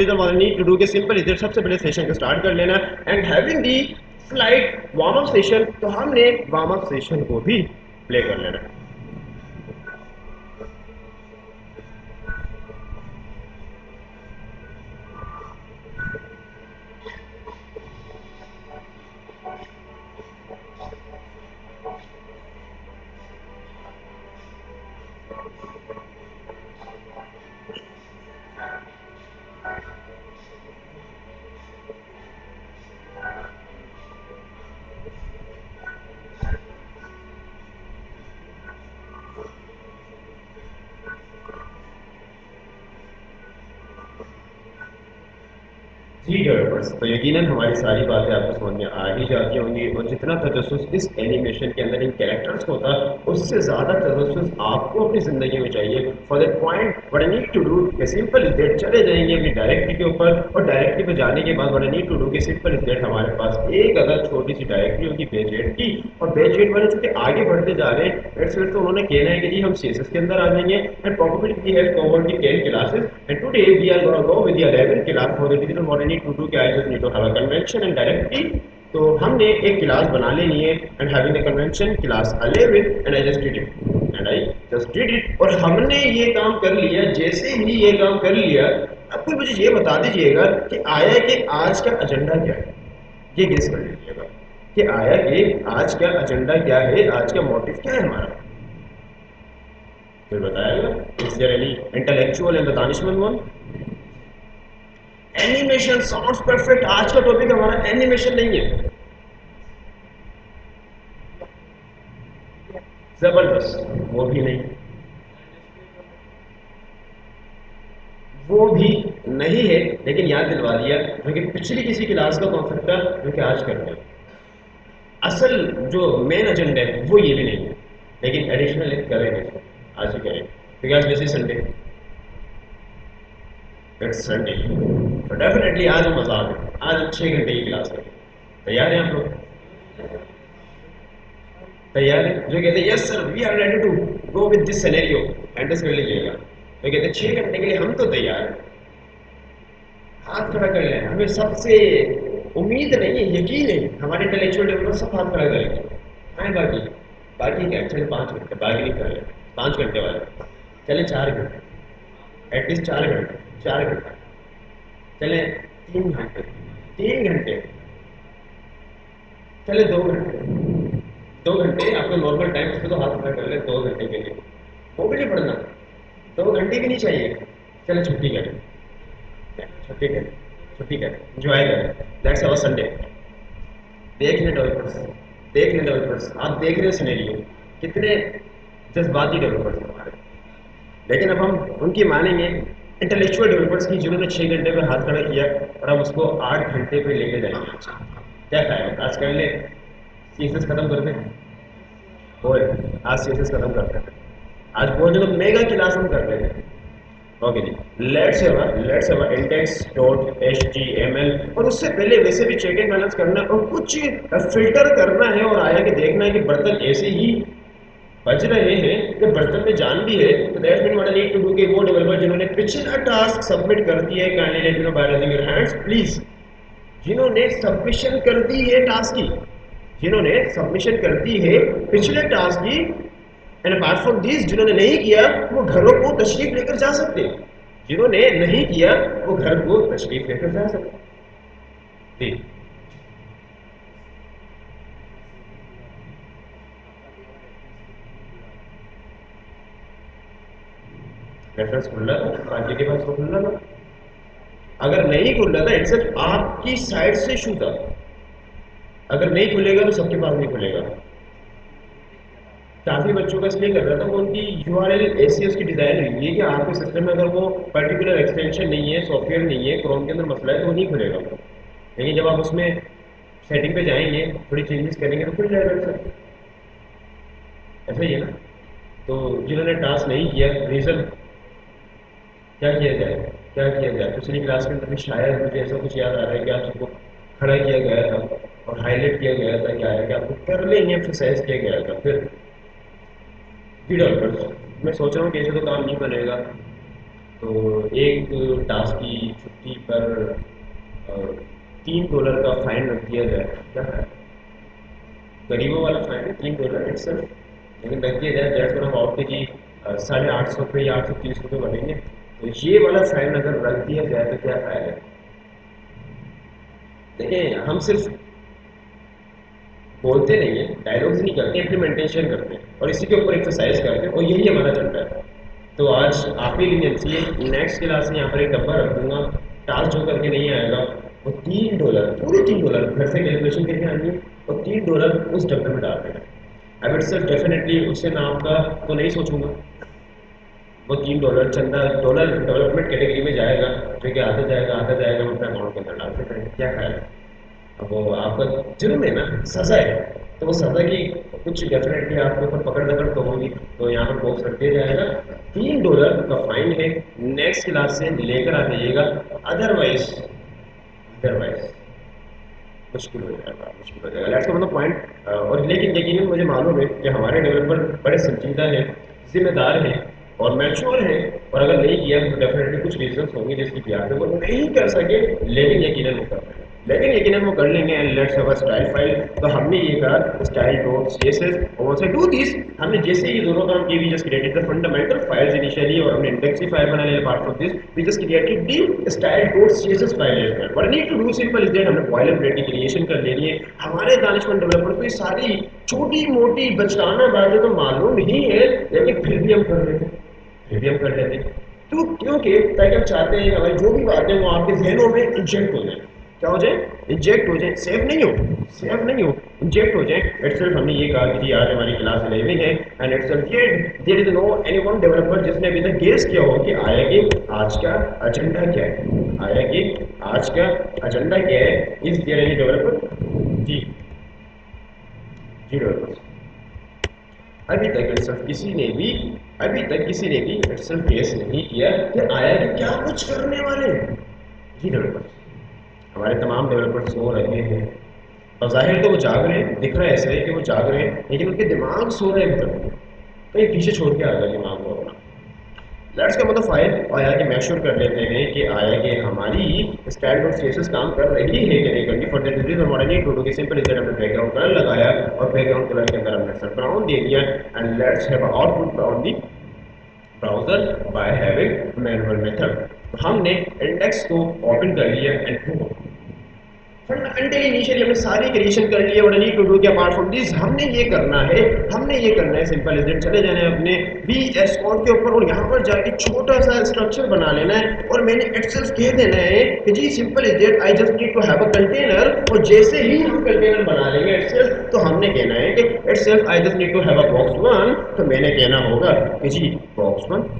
what I need to do के simple इधर सबसे पहले सेशन को स्टार्ट कर लेना and having the slide warm up session, तो हमने वार्म अप सेशन को भी प्ले कर लेना है। जी डेवलपर्स, तो यकीनन हमारी सारी बातें आपको समझ में आ ही जाती होंगी और जितना तजस्सुस इस एनिमेशन के अंदर इन कैरेक्टर्स को होता उससे ज़्यादा तजस्सुस आपको अपनी ज़िंदगी में चाहिए। For that point what I need to do कि सिंपल इज दैट चले जाएंगे अपनी डायरेक्टरी के ऊपर और डायरेक्टरी पे जाने के बाद what I need to do कि सिंपल इज दैट हमारे पास एक अगर छोटी सी डायरेक्टरी होगी पेज एड की, और पेज एड वाले चूंकि आगे बढ़ते जा रहे हैं एट्स तो उन्होंने कहना है कि जी हम सीएसएस के अंदर आ जाएंगे and probably we have covered the 10 classes and today we are gonna go with the 11 class for the digital what I need to do कि I just need to have a convention and directory. तो हमने एक class बना लेनी है and having the convention class 11 and I just did it and I just did it, और हमने ये काम कर लिया। जैसे ही ये काम कर लिया, अब कोई मुझे ये बता दीजिएगा कि आया कि आज का एजेंडा क्या है, ये गेस कर लीजिएगा कि आया कि आज का एजेंडा क्या है, आज का मोटिव क्या है हमारा। कोई बताएगा? Is there any intellectual and the दानिशमंद वन? Animation sounds perfect. आज का टॉपिक हमारा एनिमेशन नहीं है। जबरदस्त। वो भी नहीं, वो भी नहीं है, लेकिन याद दिलवा दिया क्योंकि पिछली किसी क्लास का कॉन्सेप्ट था जो कि आज करते हैं। असल जो मेन एजेंडा है वो ये भी नहीं है, लेकिन एडिशनल करेंगे, आज ही करेंगे क्योंकि आज वैसे संडे, इट्स संडे, तो डेफिनेटली आज हम मजा आ गए। आज 6 घंटे की क्लास है। तैयार हैं आप लोग? तैयार है? जो कहते हैं yes sir we are ready to go with this scenario, entrance कर लीजिएगा। जो कहते हैं 6 घंटे के लिए हम तो तैयार हैं। हाथ खड़ा कर लें, हमें सबसे उम्मीद नहीं है, यकीन है हमारे इंटेलेक्चुअल डेवलपर सब हाथ खड़ा करेंगे। हाँ बाकी बाकी क्या, चले 5 घंटे बाकी नहीं कर ले, 5 घंटे वाले चले 4 घंटे, एटलीस्ट 4 घंटे, 4 घंटे चले, 3 घंटे, 3 घंटे चले, 2 घंटे, 2 घंटे आपका नॉर्मल टाइम उस पर तो हाथ खड़ा कर ले 2 घंटे के लिए, वो भी नहीं पढ़ना, 2 घंटे भी नहीं चाहिए। चले छुट्टी करें, छुट्टी करें, छुट्टी करें, इंजॉय करें, दैट्स अवर संडे। देख लें डेवलपर्स, देख लें डेवलपर्स, आप देख रहे हो सिनेरियो कितने जज्बाती डेवलपर्स हैं हमारे। लेकिन अब हम उनकी मानेंगे इंटेलेक्चुअल डेवलपर्स की जिन्होंने 6 घंटे पे हाथ खड़ा किया और हम उसको 8 घंटे पे लेके जाएंगे। क्या ख्याल है, आज कर ले, सीएसएस खत्म कर दें? बोल, आज सीएसएस खत्म करते हैं। आज बोल जो मेगा क्लास हम कर रहे हैं। Okay ji, let's have index.html, और उससे पहले वैसे भी चेक एंड बैलेंस करना है और कुछ फिल्टर करना है और आया कि देखना है कि बर्तन ऐसे ही बज रहे हैं कि बर्तन में जान भी है। तो that's mean what I need to do कि वो डेवलपर जिन्होंने पिछला टास्क सबमिट कर दिया है, kindly let me know by raising your hands please. जिन्होंने सबमिशन कर दी है टास्क की, जिन्होंने सबमिशन कर दी है पिछले टास्क की, एंड अपार्ट फ्रॉम दिस जिन्होंने नहीं किया वो घरों को तशरीफ लेकर जा सकते हैं। जिन्होंने नहीं किया वो घर को तशरीफ लेकर जा सकते हैं। जी, रेफरेंस खुल रहा था बाकी के पास तो खुल रहा था। अगर नहीं खुल रहा था इट्स आपकी साइड से इशू था। अगर नहीं खुलेगा तो सबके पास नहीं खुलेगा। काफ़ी बच्चों का इसलिए कर रहा था, वो उनकी यूआरएल ऐसी उसकी डिज़ाइन हुई है कि आपके सिस्टम में अगर वो पर्टिकुलर एक्सटेंशन नहीं है, सॉफ्टवेयर नहीं है, क्रोम के अंदर मसला है तो वो नहीं खुलेगा। लेकिन जब आप उसमें सेटिंग पे जाएंगे, थोड़ी चेंजेस करेंगे तो खुल जाएगा सर। ऐसा ही है ना? तो जिन्होंने टास्क नहीं किया, रीज़न क्या किया जाए, क्या किया जाए? पिछली क्लास के अंदर भी शायद मुझे ऐसा कुछ याद आ रहा है कि आप सबको खड़ा किया गया था और हाईलाइट किया गया था, क्या है कि आपको कर लेंगे एक्सरसाइज किया गया था। फिर जी डेवलपर्स, मैं सोच रहा हूँ कि ऐसे तो काम नहीं बनेगा। तो एक टास्क की छुट्टी पर $3 का फाइन रख दिया जाए, क्या है? गरीबों वाला फाइन है $3 इट्सल्फ, लेकिन रख दिया जाए दैट्स वन अबाउट कि 850 या 830 रुपये बनेंगे। तो ये वाला फाइन अगर रख दिया जाए तो क्या फायदा है? देखिए हम सिर्फ बोलते नहीं है, डायलॉग्स नहीं करते, इम्प्लीमेंटेशन करते हैं और इसी के ऊपर एक्सरसाइज करते हैं और यही हमारा चलता है। तो आज आप ही लीनियंसी है, नेक्स्ट क्लास में यहाँ पर एक डब्बा रख दूंगा, टास्क जो करके नहीं आएगा वो $3, पूरे $3 घर से कैलकुलेशन करके आनी है और $3 उस डब्बे में डाल देना। अब इट्स डेफिनेटली उससे नाम का तो नहीं सोचूंगा, वो $3 चंदा डॉलर डेवलपमेंट कैटेगरी में जाएगा, जो कि आता जाएगा हम अपने अकाउंट के अंदर डालते रहेंगे, क्या ख्याल है? अब वो आपका जुर्म है ना, सजा है, तो वो सजा की कुछ डेफिनेटली आपके ऊपर पकड़ दकड़ तो होगी। तो यहाँ पर बॉक्स रख दिया जाएगा, $3 का फाइन है, नेक्स्ट क्लास से लेकर आ जाइएगा, अदरवाइज अदरवाइज मुश्किल हो जाएगा, मुश्किल हो जाएगा। Let's come the point. और लेकिन यकीनन मुझे मालूम है कि हमारे डेवलपर बड़े संजीदा हैं, जिम्मेदार हैं और मैच्योर हैं, और अगर नहीं किया तो डेफिनेटली कुछ रीजंस होंगे जिसकी वजह से वो नहीं कर सके, लेकिन यकीनन वो कर लेंगे, लेकिन यकीनन वो कर लेंगे। And let's have a style file. तो हमने ये कहा स्टाइल डॉट सीएसएस और से डू दिस, हमने जैसे ये दोनों काम किए, we just created the fundamental files initially, और हमने इंडेक्स की फाइल बना लिया। Apart from this we just created the style dot CSS file as well. What need to do simple is that, हमने बॉयलरप्लेट की क्रिएशन कर लेनी है। हमारे दानिशमंद डेवलपर को ये सारी छोटी मोटी बचकाना बातें तो मालूम ही है, लेकिन फिर भी हम कर लेते हैं, फिर भी हम कर लेते हैं। तो क्योंकि ताकि हम चाहते हैं कि हमारी जो भी बातें वो आपके जहनों में इंजेक्ट हो जाए, क्या हो जाए? इंजेक्ट हो जाए, सेव नहीं हो, इंजेक्ट हो जाए। इटसेल्फ हमने ये कहा कि जी आज हमारी क्लास 11 है, एंड इटसेल्फ ये there is no anyone developer जिसने अभी तक गेस किया हो कि आया कि आज का एजेंडा क्या है, आया कि आज का एजेंडा क्या है। Is there any developer? जी, जी डेवलपर्स। अभी तक इटसेल्फ किसी ने भी, अभी तक किसी ने भी इटसेल्फ गेस नहीं किया कि आया कि क्या कुछ करने वाले हैं। जी डेवलपर्स, हमारे तमाम डेवलपर्स सो रहे हैं, बज़ाहिर तो वो जाग रहे हैं, दिख रहा है ऐसे कि वो जाग रहे हैं, लेकिन उनके दिमाग सो रहे हैं अभी तक, कहीं पीछे छोड़ के आ गया दिमाग को अपना। लेट्स का मतलब फाइल और आया कि मैक श्योर कर लेते हैं कि आया कि हमारी स्टाइल डॉट सीएसएस काम कर रही है कि नहीं करनी। फॉर दैट रीजन हमारा नीड टू डू कि सिंपल इज दैट हमने बैकग्राउंड कलर लगाया और बैकग्राउंड कलर के अंदर हमने सर ब्राउन दे दिया, and let's have output from the browser by having manual method. तो हमने इंडेक्स को ओपन कर लिया एंड फंडामेंटली इनिशियली हमने सारी क्रिएशन कर ली है। What I need to do कि अपार्ट फ्रॉम दिस हमने ये करना है, हमने ये करना है, सिंपल इज इट। चले जाना है अपने VS कोड के ऊपर और यहाँ पर जाके छोटा सा स्ट्रक्चर बना लेना है और मैंने एक्सेल्स कह देना है कि जी simple is it, I just need to have a container. और जैसे ही हम कंटेनर बना लेंगे एक्सेल्स, तो हमने कहना है कि excels I just need to have a box one. तो मैंने कहना होगा कि जी बॉक्स वन,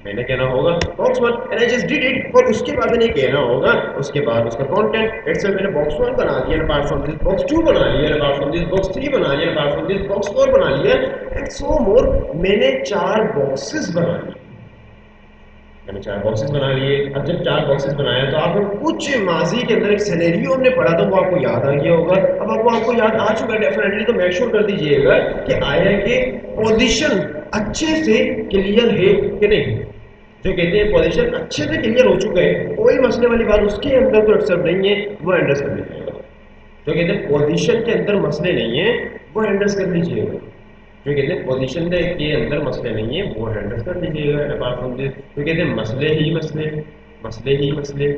मैंने कहना होगा box one, and I just did it. और उसके बाद मैंने कहना होगा, उसके बाद उसका कंटेंट इटसेल्फ मैंने बॉक्स वन बना दिया, apart from this box two बना लिया, apart from this box three बना लिया, apart from this box four बना लिया, एंड सो मोर। मैंने चार बॉक्सेस बना लिए, मैंने चार बॉक्सेस बना लिए। अब जब चार बॉक्सेस बनाया तो आपको कुछ माजी के अंदर एक सिनेरियो हमने पढ़ा था, वो आपको याद आ गया होगा। अब आपको याद आ चुका है डेफिनेटली, तो मेक श्योर कर दीजिएगा कि आया कि पोजीशन अच्छे से क्लियर है कि नहीं। जो कहते हैं पोजीशन अच्छे से क्लियर हो चुका है, कोई मसले वाली बात उसके अंदर तो एक्सेप्ट नहीं है, वो एंडर्स कर लीजिएगा। जो कहते हैं पोजीशन के अंदर मसले नहीं है, वो एंडर्स कर लीजिएगा। जो कहते हैं पोजीशन के अंदर मसले नहीं है, वो हैंडल कर लीजिएगा। अपार्ट फ्रॉम दिस जो कहते हैं मसले ही मसले, मसले ही मसले,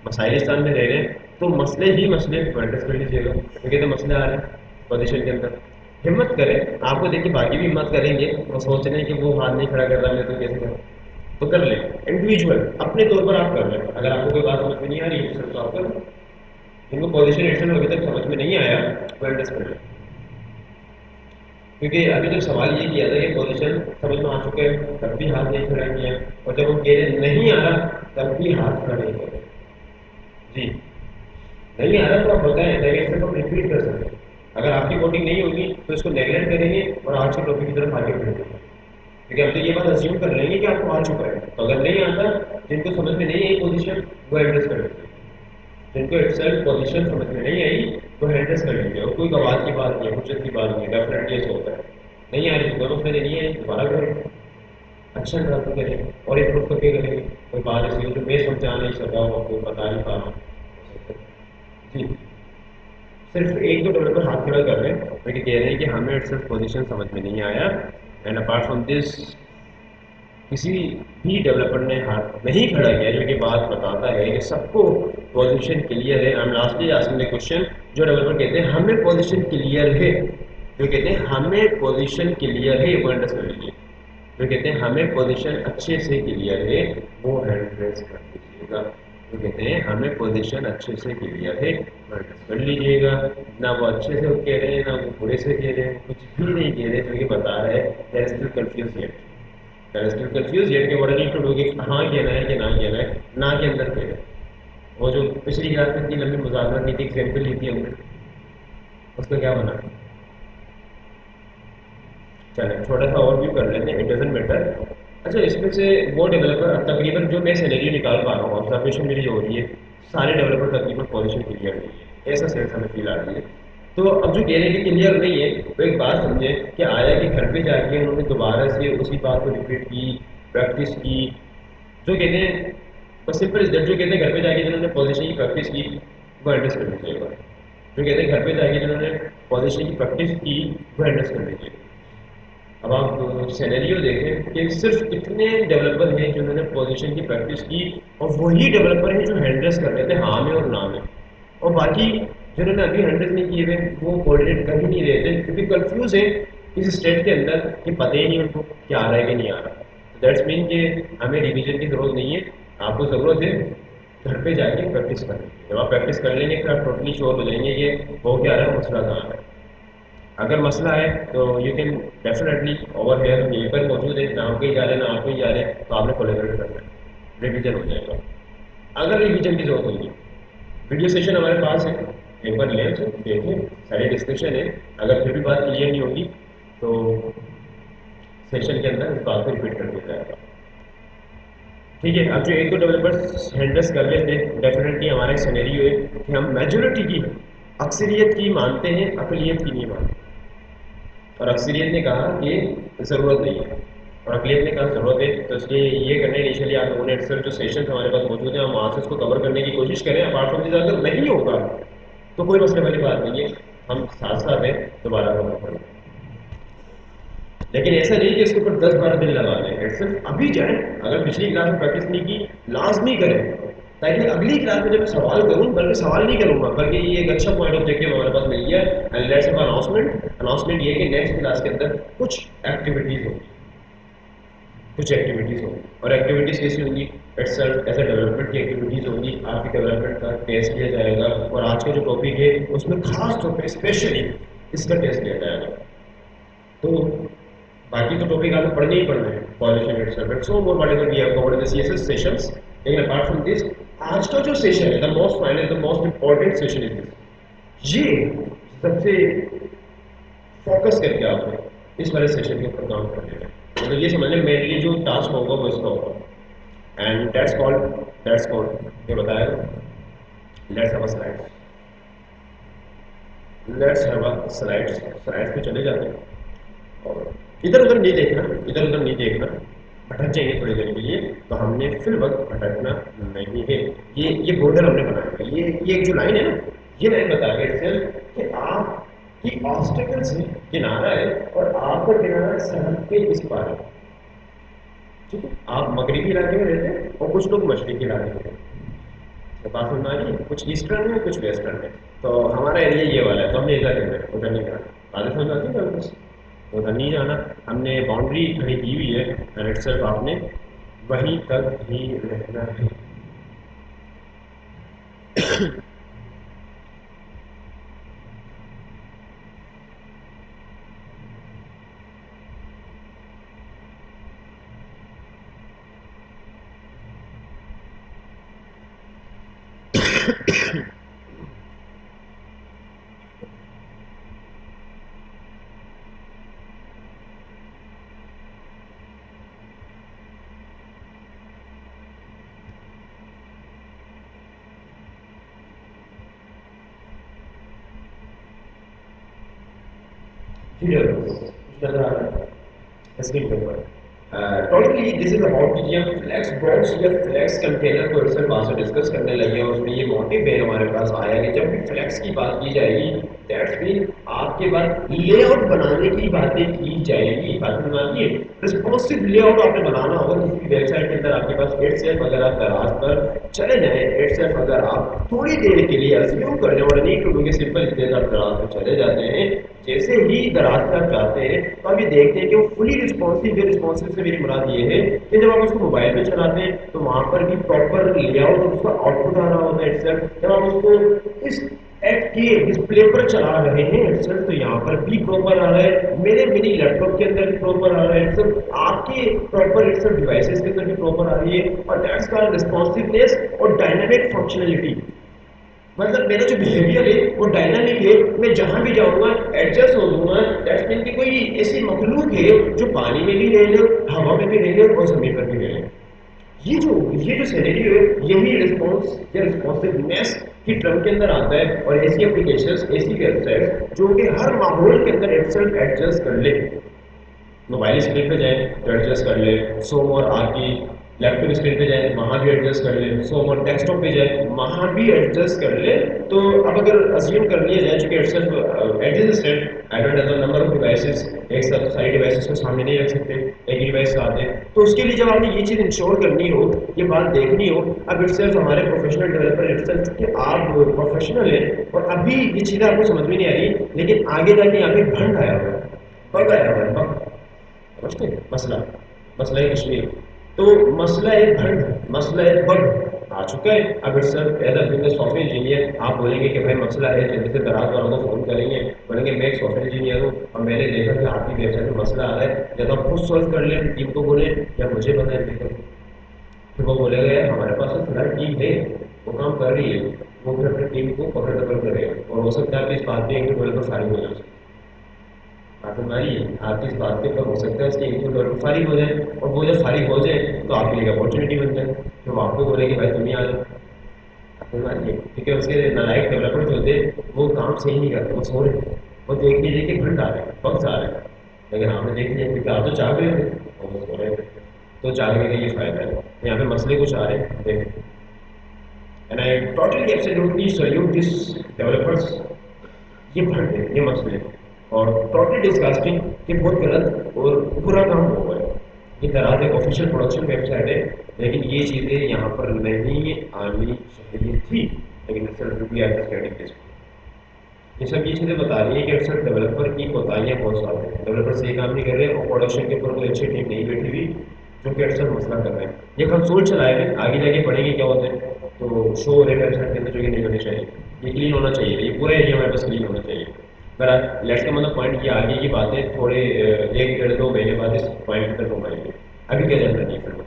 मसाइलिस्तान में रह रहे हैं तो मसले ही मसले, वो हैंडल कर लीजिएगा। जो कहते हैं मसले आ रहे हैं पोजीशन के अंदर, हिम्मत करें। आपको देखिए बाकी भी हिम्मत करेंगे, वो सोच रहे हैं कि वो हाथ नहीं खड़ा कर रहा, मैं तो कैसे करूँ, तो कर ले। इंडिविजुअल अपने तौर पर आप कर लें। अगर आपको कोई बात समझ में नहीं आ रही है तो आप कर लें। जिनको पोजीशन एक्शन अभी तक समझ में नहीं आया वो अंडरस्टैंड कर लें, क्योंकि अभी जो सवाल ये किया था कि पोजीशन समझ में आ चुके हैं तब भी हाथ नहीं खड़ा किया, और जब हम कह रहे नहीं आ रहा तब भी हाथ खड़ा नहीं कर रहे। जी, नहीं आ रहा तो आप बताएं ताकि इससे हम रिपीट कर सकें। अगर आपकी वोटिंग नहीं होगी तो इसको नेगलेक्ट करेंगे और आज के टॉपिक की तरफ आगे बढ़ेंगे, क्योंकि हम तो ये बात अज्यूम कर लेंगे कि आपको आ चुका है। तो अगर नहीं आता, जिनको समझ में नहीं आई पोजीशन वो एड्रेस कर लेंगे, जिनको एक्सेल पोजीशन समझ में नहीं आई वो एड्रेस कर लेंगे, और कोई गवाह की बात नहीं है, हुज्जत की बात नहीं है, डेफिनेटली ऐसा होता है। नहीं आ रही दोनों में नहीं है, दोबारा करें। अच्छा ड्राफ्ट करेंगे और इम्प्रूव करके करेंगे। कोई बात ऐसी हो जो मैं समझा नहीं सका हूँ, आपको बता नहीं पा रहा हूँ, हो सकता है। जी, सिर्फ एक दो डेवलपर हाथ खड़ा कर रहे हैं, लेकिन कह रहे हैं कि हमें सिर्फ पोजीशन समझ में नहीं आया। एंड अपार्ट फ्रॉम दिस किसी भी डेवलपर ने हाथ नहीं खड़ा किया, जो कि बात बताता है कि सबको पोजीशन क्लियर है। I am lastly asking the question, जो डेवलपर कहते हैं हमें पोजीशन क्लियर है, जो कहते हैं हमें पोजीशन क्लियर है, वो अंडरस्टैंड लीजिए। जो कहते हैं हमें पोजीशन अच्छे से क्लियर है, वो हैंड रेस कर लीजिएगा। जो कहते हैं हमें पोजीशन अच्छे से क्लियर है, वो हैंड रेस कर लीजिएगा। ना वो अच्छे से कह रहे हैं, ना वो बुरे से कह रहे हैं, कुछ भी नहीं कह रहे, जो ये बता रहे हैं that is still confuse yet, that is still confuse yet कि what I need to do, कि हाँ कहना है कि ना कहना है, ना के अंदर कह रहे हैं। वो जो पिछली क्लास में इतनी लंबी मुज़ाकरा की थी, एग्जाम्पल ली थी हमने, उसका क्या बना? चलें थोड़ा सा और व्यू कर लेते हैं, इट डजेंट मैटर। अच्छा, इसमें से वो डेवलपर तकरीबन जो मैं सिनेरियो निकाल पा रहा हूँ, ऑब्जर्वेशन मेरी जो हो रही है, सारे डेवलपर तकरीबन पोजीशन क्लियर नहीं है, ऐसा सेंस हमें फील आ रही है। तो अब जो कह रहे हैं कि क्लियर नहीं है, तो एक बात समझें कि आया कि घर पे जाके उन्होंने दोबारा से उसी बात को रिपीट की, प्रैक्टिस की। जो कहते हैं बस सिंपल इज दैट, जो कहते हैं घर पे जाके जिन्होंने पोजीशन की प्रैक्टिस की, वो अंडरस्टैंड लीजिएगा। जो कहते हैं घर पे जाके जिन्होंने पोजीशन की प्रैक्टिस की, वो अंडरस्टैंड लीजिएगा। अब आप सिनेरियो देखें कि सिर्फ कितने डेवलपर हैं जिन्होंने पोजीशन की प्रैक्टिस की, और वही डेवलपर हैं जो हैंडल्स कर रहे थे हाँ में और ना में, और बाकी जिन्होंने अभी हैंडल नहीं किए हुए वो कोऑर्डिनेट कर ही नहीं रहे थे, क्योंकि कंफ्यूज है इस स्टेट के अंदर कि पता ही नहीं उनको क्या आ रहा है कि नहीं आ रहा। तो दैट्स मीन कि हमें रिवीजन की ज़रूरत नहीं है, आपको ज़रूरत है घर पे जाके प्रैक्टिस करने की। जब आप प्रैक्टिस कर लेंगे फिर आप टोटली श्योर हो जाएंगे कि हो क्या रहा है, मसला कहाँ है। अगर मसला है तो you can definitely over here हम यहीं पर मौजूद है, ना हम कहीं जा रहे हैं ना आप कहीं जा रहे हैं, तो आपने कोलेबरेट करना है, रिवीजन हो जाएगा। अगर रिवीजन की जरूरत होगी, वीडियो सेशन हमारे पास है, एक बार लें तो देखें, सारी डिस्कशन है। अगर फिर भी बात क्लियर नहीं होगी तो सेशन के अंदर इस बात को रिपीट कर दिया जाएगा। ठीक है, अब जो एक दो डेवलपर्स हैंडल्स कर लेते हैं, डेफिनेटली हमारा सिनेरियो है कि हम मेजोरिटी की, अक्सरियत की मानते हैं, अकलियत की नहीं मानते। और अक्सरियत ने कहा कि ज़रूरत नहीं है, और अकलियत ने कहा ज़रूरत है, तो इसलिए ये करने इनिशियली आप लोगों ने अक्सर जो सेशन हमारे पास मौजूद है हम वहाँ से उसको कवर करने की कोशिश करें। अपार्ट फ्रॉम दिस अगर नहीं होगा तो कोई मसले वाली बात नहीं है, हम साथ साथ हैं, दोबारा कवर करेंगे। लेकिन ऐसा नहीं कि इसके ऊपर 10-12 दिन लगा लें, सिर्फ अभी जाएं, अगर पिछली क्लास में प्रैक्टिस नहीं की लाजमी करें, ताकि अगली क्लास में जब मैं सवाल करूं, बल्कि सवाल नहीं करूंगा, बल्कि ये एक अच्छा पॉइंट ऑब्जेक्टिव हमारे पास मिल गया। And let's have announcement, announcement ये कि नेक्स्ट क्लास के अंदर कुछ एक्टिविटीज होगी, कुछ एक्टिविटीज होंगी, और एक्टिविटीज कैसी होंगी? इट्स एज अ डेवलपमेंट की एक्टिविटीज होंगी, आपकी डेवलपमेंट का टेस्ट लिया जाएगा, और आज का जो टॉपिक है उसमें खास तौर पर स्पेशली इसका टेस्ट लिया जाएगा। तो बाकी तो टॉपिक आपको पढ़ने ही पढ़ने हैं, pollution itself and so more whatever we have covered in the CSS sessions. लेकिन अपार्ट फ्रॉम दिस, आज का जो सेशन है, the most final, the most important session is this. ये सबसे फोकस करके आपको इस वाले सेशन के ऊपर काम करने में, मतलब ये समझ लें मेनली जो टास्क होगा वो इसका होगा। एंड दैट्स कॉल्ड ये बताया, let's have a slide, let's have a slides. Slides पे चले जाते हैं, और इधर उधर नहीं देखना, इधर उधर नहीं देखना, भटक जाएंगे थोड़ी देर के लिए, तो हमने फिर वक्त भटकना नहीं है। ये बॉर्डर हमने बनाया है, ये एक जो लाइन है ना, ये लाइन बता रही है सिर्फ कि आप की ऑब्स्टेकल्स है, किनारा है, और आपका किनारा सड़क के इस पार है। ठीक है, आप मगरबी इलाके में रहते हैं और कुछ लोग मशरकी इलाके में रहते हैं, तो बात समझ में आ रही है, कुछ ईस्टर्न है कुछ वेस्टर्न है। तो हमारा एरिया ये वाला है, तो हमने इधर रहना है, उधर नहीं जाना। बातें समझ आती है बस, उधर नहीं जाना, हमने बाउंड्री खड़ी की हुई है, एंड इटसेल्फ आपने वहीं तक ही रहना है। ठीक है, कुछ नजर आ रहा है स्क्रीन के ऊपर? टोटली दिस इज अबाउट कि हम फ्लेक्स बॉक्स या फ्लेक्स कंटेनर को अक्सर बात से डिस्कस करने लगे हैं। उसमें ये मोटिव है हमारे पास आया कि जब भी फ्लेक्स की बात की जाएगी, दैट्स मीन आपके पास लेआउट बनाने की बातें की जाएगी। बात बनानी है रिस्पॉन्सिव लेआउट आपने बनाना होगा किसी भी वेबसाइट के अंदर। आपके पास इट सेल्फ अगर आप दराज पर चले जाएं, इट सेल्फ अगर आप थोड़ी देर के लिए अज्यूम कर लें और नीड टू डू के सिंपल स्टेज आप दराज पर चले जाते हैं, जैसे ही दराज पे आप जाते हैं तो आप ये देखते हैं कि वो फुली रिस्पॉन्सिव है। रिस्पॉन्सिव से मेरी मुराद ये है कि जब आप उसको मोबाइल पे चलाते हैं तो वहां पर भी प्रॉपर लेआउट और उसका आउटपुट आ रहा होता है इटसेल्फ। जब आप उसको इस ऐप के डिस्प्ले पर चला रहे हैं इटसेल्फ तो यहाँ पर भी प्रॉपर आ रहा है, मेरे मिनी लैपटॉप के अंदर भी प्रॉपर आ रहा है इटसेल्फ, आपके प्रॉपर इटसेल्फ डिवाइसेस के अंदर भी प्रॉपर आ रही है। और दैट्स कॉल्ड रिस्पॉन्सिवनेस और डायनामिक फंक्शनलिटी। मतलब मेरा जो बिहेवियर है वो डायनामिक है, मैं जहां भी जाऊंगा एडजस्ट हो जाऊंगा। दैट्स मीन कि कोई ऐसी मखलूक है जो पानी में भी रह ले, हवा में भी रह ले और जमीन पर भी रह ले। ये जो सिनेरियो है यही रिस्पॉन्स या रिस्पॉन्सिवनेस की टर्म के अंदर आता है। और ऐसी एप्लीकेशंस, ऐसी वेबसाइट्स जो कि हर माहौल के अंदर इटसेल्फ एडजस्ट कर ले, मोबाइल स्क्रीन पे जाए तो एडजस्ट कर ले, सोम और आपकी लैपटॉप स्क्रीन पे जाए वहाँ भी एडजस्ट कर ले, सोम और डेस्कटॉप पे जाए वहाँ भी एडजस्ट कर ले। तो अब अगर अज्यूम कर लिया जाए चूंकि adjust I don't have the number of devices, एक साथ सारी डिवाइसेस को सामने नहीं रख सकते, एक ही डिवाइस साथ है। तो उसके लिए जब आपने ये चीज़ इंश्योर करनी हो, ये बात देखनी हो, अब इटसेल्फ हमारे प्रोफेशनल डेवलपर इटसेल्फ कि आप प्रोफेशनल है और अभी ये चीज़ें आपको समझ में नहीं आ रही, लेकिन आगे जाके यहाँ पे भंड आया हुआ है, बग आया हुआ है, बग। समझते हैं मसला, मसला है कश्मीर। तो मसला है भंड, मसला है बग आ चुका है। अब it's as a business software engineer आप बोलेंगे कि भाई मसला है, जल्दी से दराज वालों को फोन करेंगे, बोलेंगे मैं एक सॉफ्टवेयर इंजीनियर हूँ और मैंने देखा कि आपकी वेबसाइट में मसला आ रहा है, या तो आप खुद सॉल्व कर लें, टीम को बोले, या मुझे बताएं। फिर वो बोलेगा यार हमारे पास तो फिलहाल टीम है, वो काम कर रही है, वो फिर अपनी टीम को पकड़ दखल करेगा और हो सकता है कि इस बात पे एक दो डेवलपर फारिग हो जाए। बात हमारी है, आपकी इस बात के ऊपर हो सकता है उसके एक दो डेवलपर फारिग हो जाए, और वो जब फारिग हो जाए तो आपके लिए अपॉर्चुनिटी बन जाए, तो वो आपको बोले कि भाई तुम ही आ जाओ। बात हमारी है, क्योंकि उसके नालायक डेवलपर जो होते वो काम सही नहीं करते, वो सो रहे, वो देख लीजिए कि घंटा आ रहे हैं, वक्त आ रहे हैं, लेकिन आपने देख लिया क्योंकि आप तो जाग रहे थे और वो सो रहे थे। तो जागने का ये फायदा है। यहाँ पे मसले कुछ आ रहे हैं देखो, and I totally absolutely salute this developers. ये भंड है, ये मसले हैं और टोटली डिस्गस्टिंग, ये बहुत गलत और बुरा काम हुआ है। ये दराज एक ऑफिशियल प्रोडक्शन वेबसाइट है, लेकिन ये चीज़ें यहाँ पर नहीं आनी चाहिए थी, लेकिन अक्सर भी एट ये सब ये चीज़ें बता रही है कि अक्सर डेवलपर की कोताहियाँ बहुत सारी हैं, डेवलपर सही काम नहीं कर रहे हैं और प्रोडक्शन के ऊपर कोई अच्छी टीम नहीं बैठी हुई जो कि अक्सर मसला कर रहे हैं। ये कंसोल चलाए हुए आगे जाके पढ़ेंगे क्या होते हैं, तो शो हो रहे हैं वेबसाइट के अंदर जो कि नहीं होने चाहिए, ये क्लीन होना चाहिए, ये पूरा एरिया हमारे पास क्लीन होना चाहिए। पर लेट्स का मतलब पॉइंट, ये आगे की बातें थोड़े एक डेढ़ दो महीने बाद इस पॉइंट तक हम आएंगे। अभी क्या जानना नहीं फिर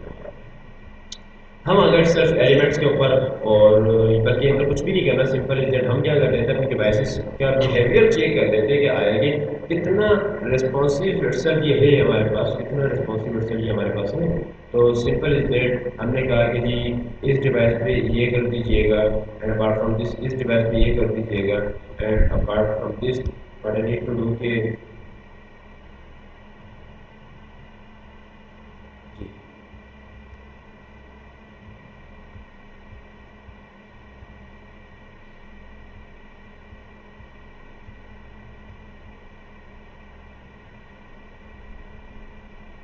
हम अगर सिर्फ एलिमेंट्स के ऊपर और बल्कि हमें कुछ भी नहीं करना, सिंपल इज दैट हम क्या कर देते हैं अपने डिवाइसेस का बिहेवियर चेक कर देते हैं कि आया कि कितना रिस्पॉन्सिव इटसेल्फ ये है हमारे पास, कितना रिस्पॉन्सिव इटसेल्फ ये हमारे पास है। तो सिंपल इज दैट हमने कहा कि जी इस डिवाइस पे ये कर दीजिएगा एंड अपार्ट फ्रॉम दिस इस डिवाइस पे ये कर दीजिएगा and apart from this what I need to do के जी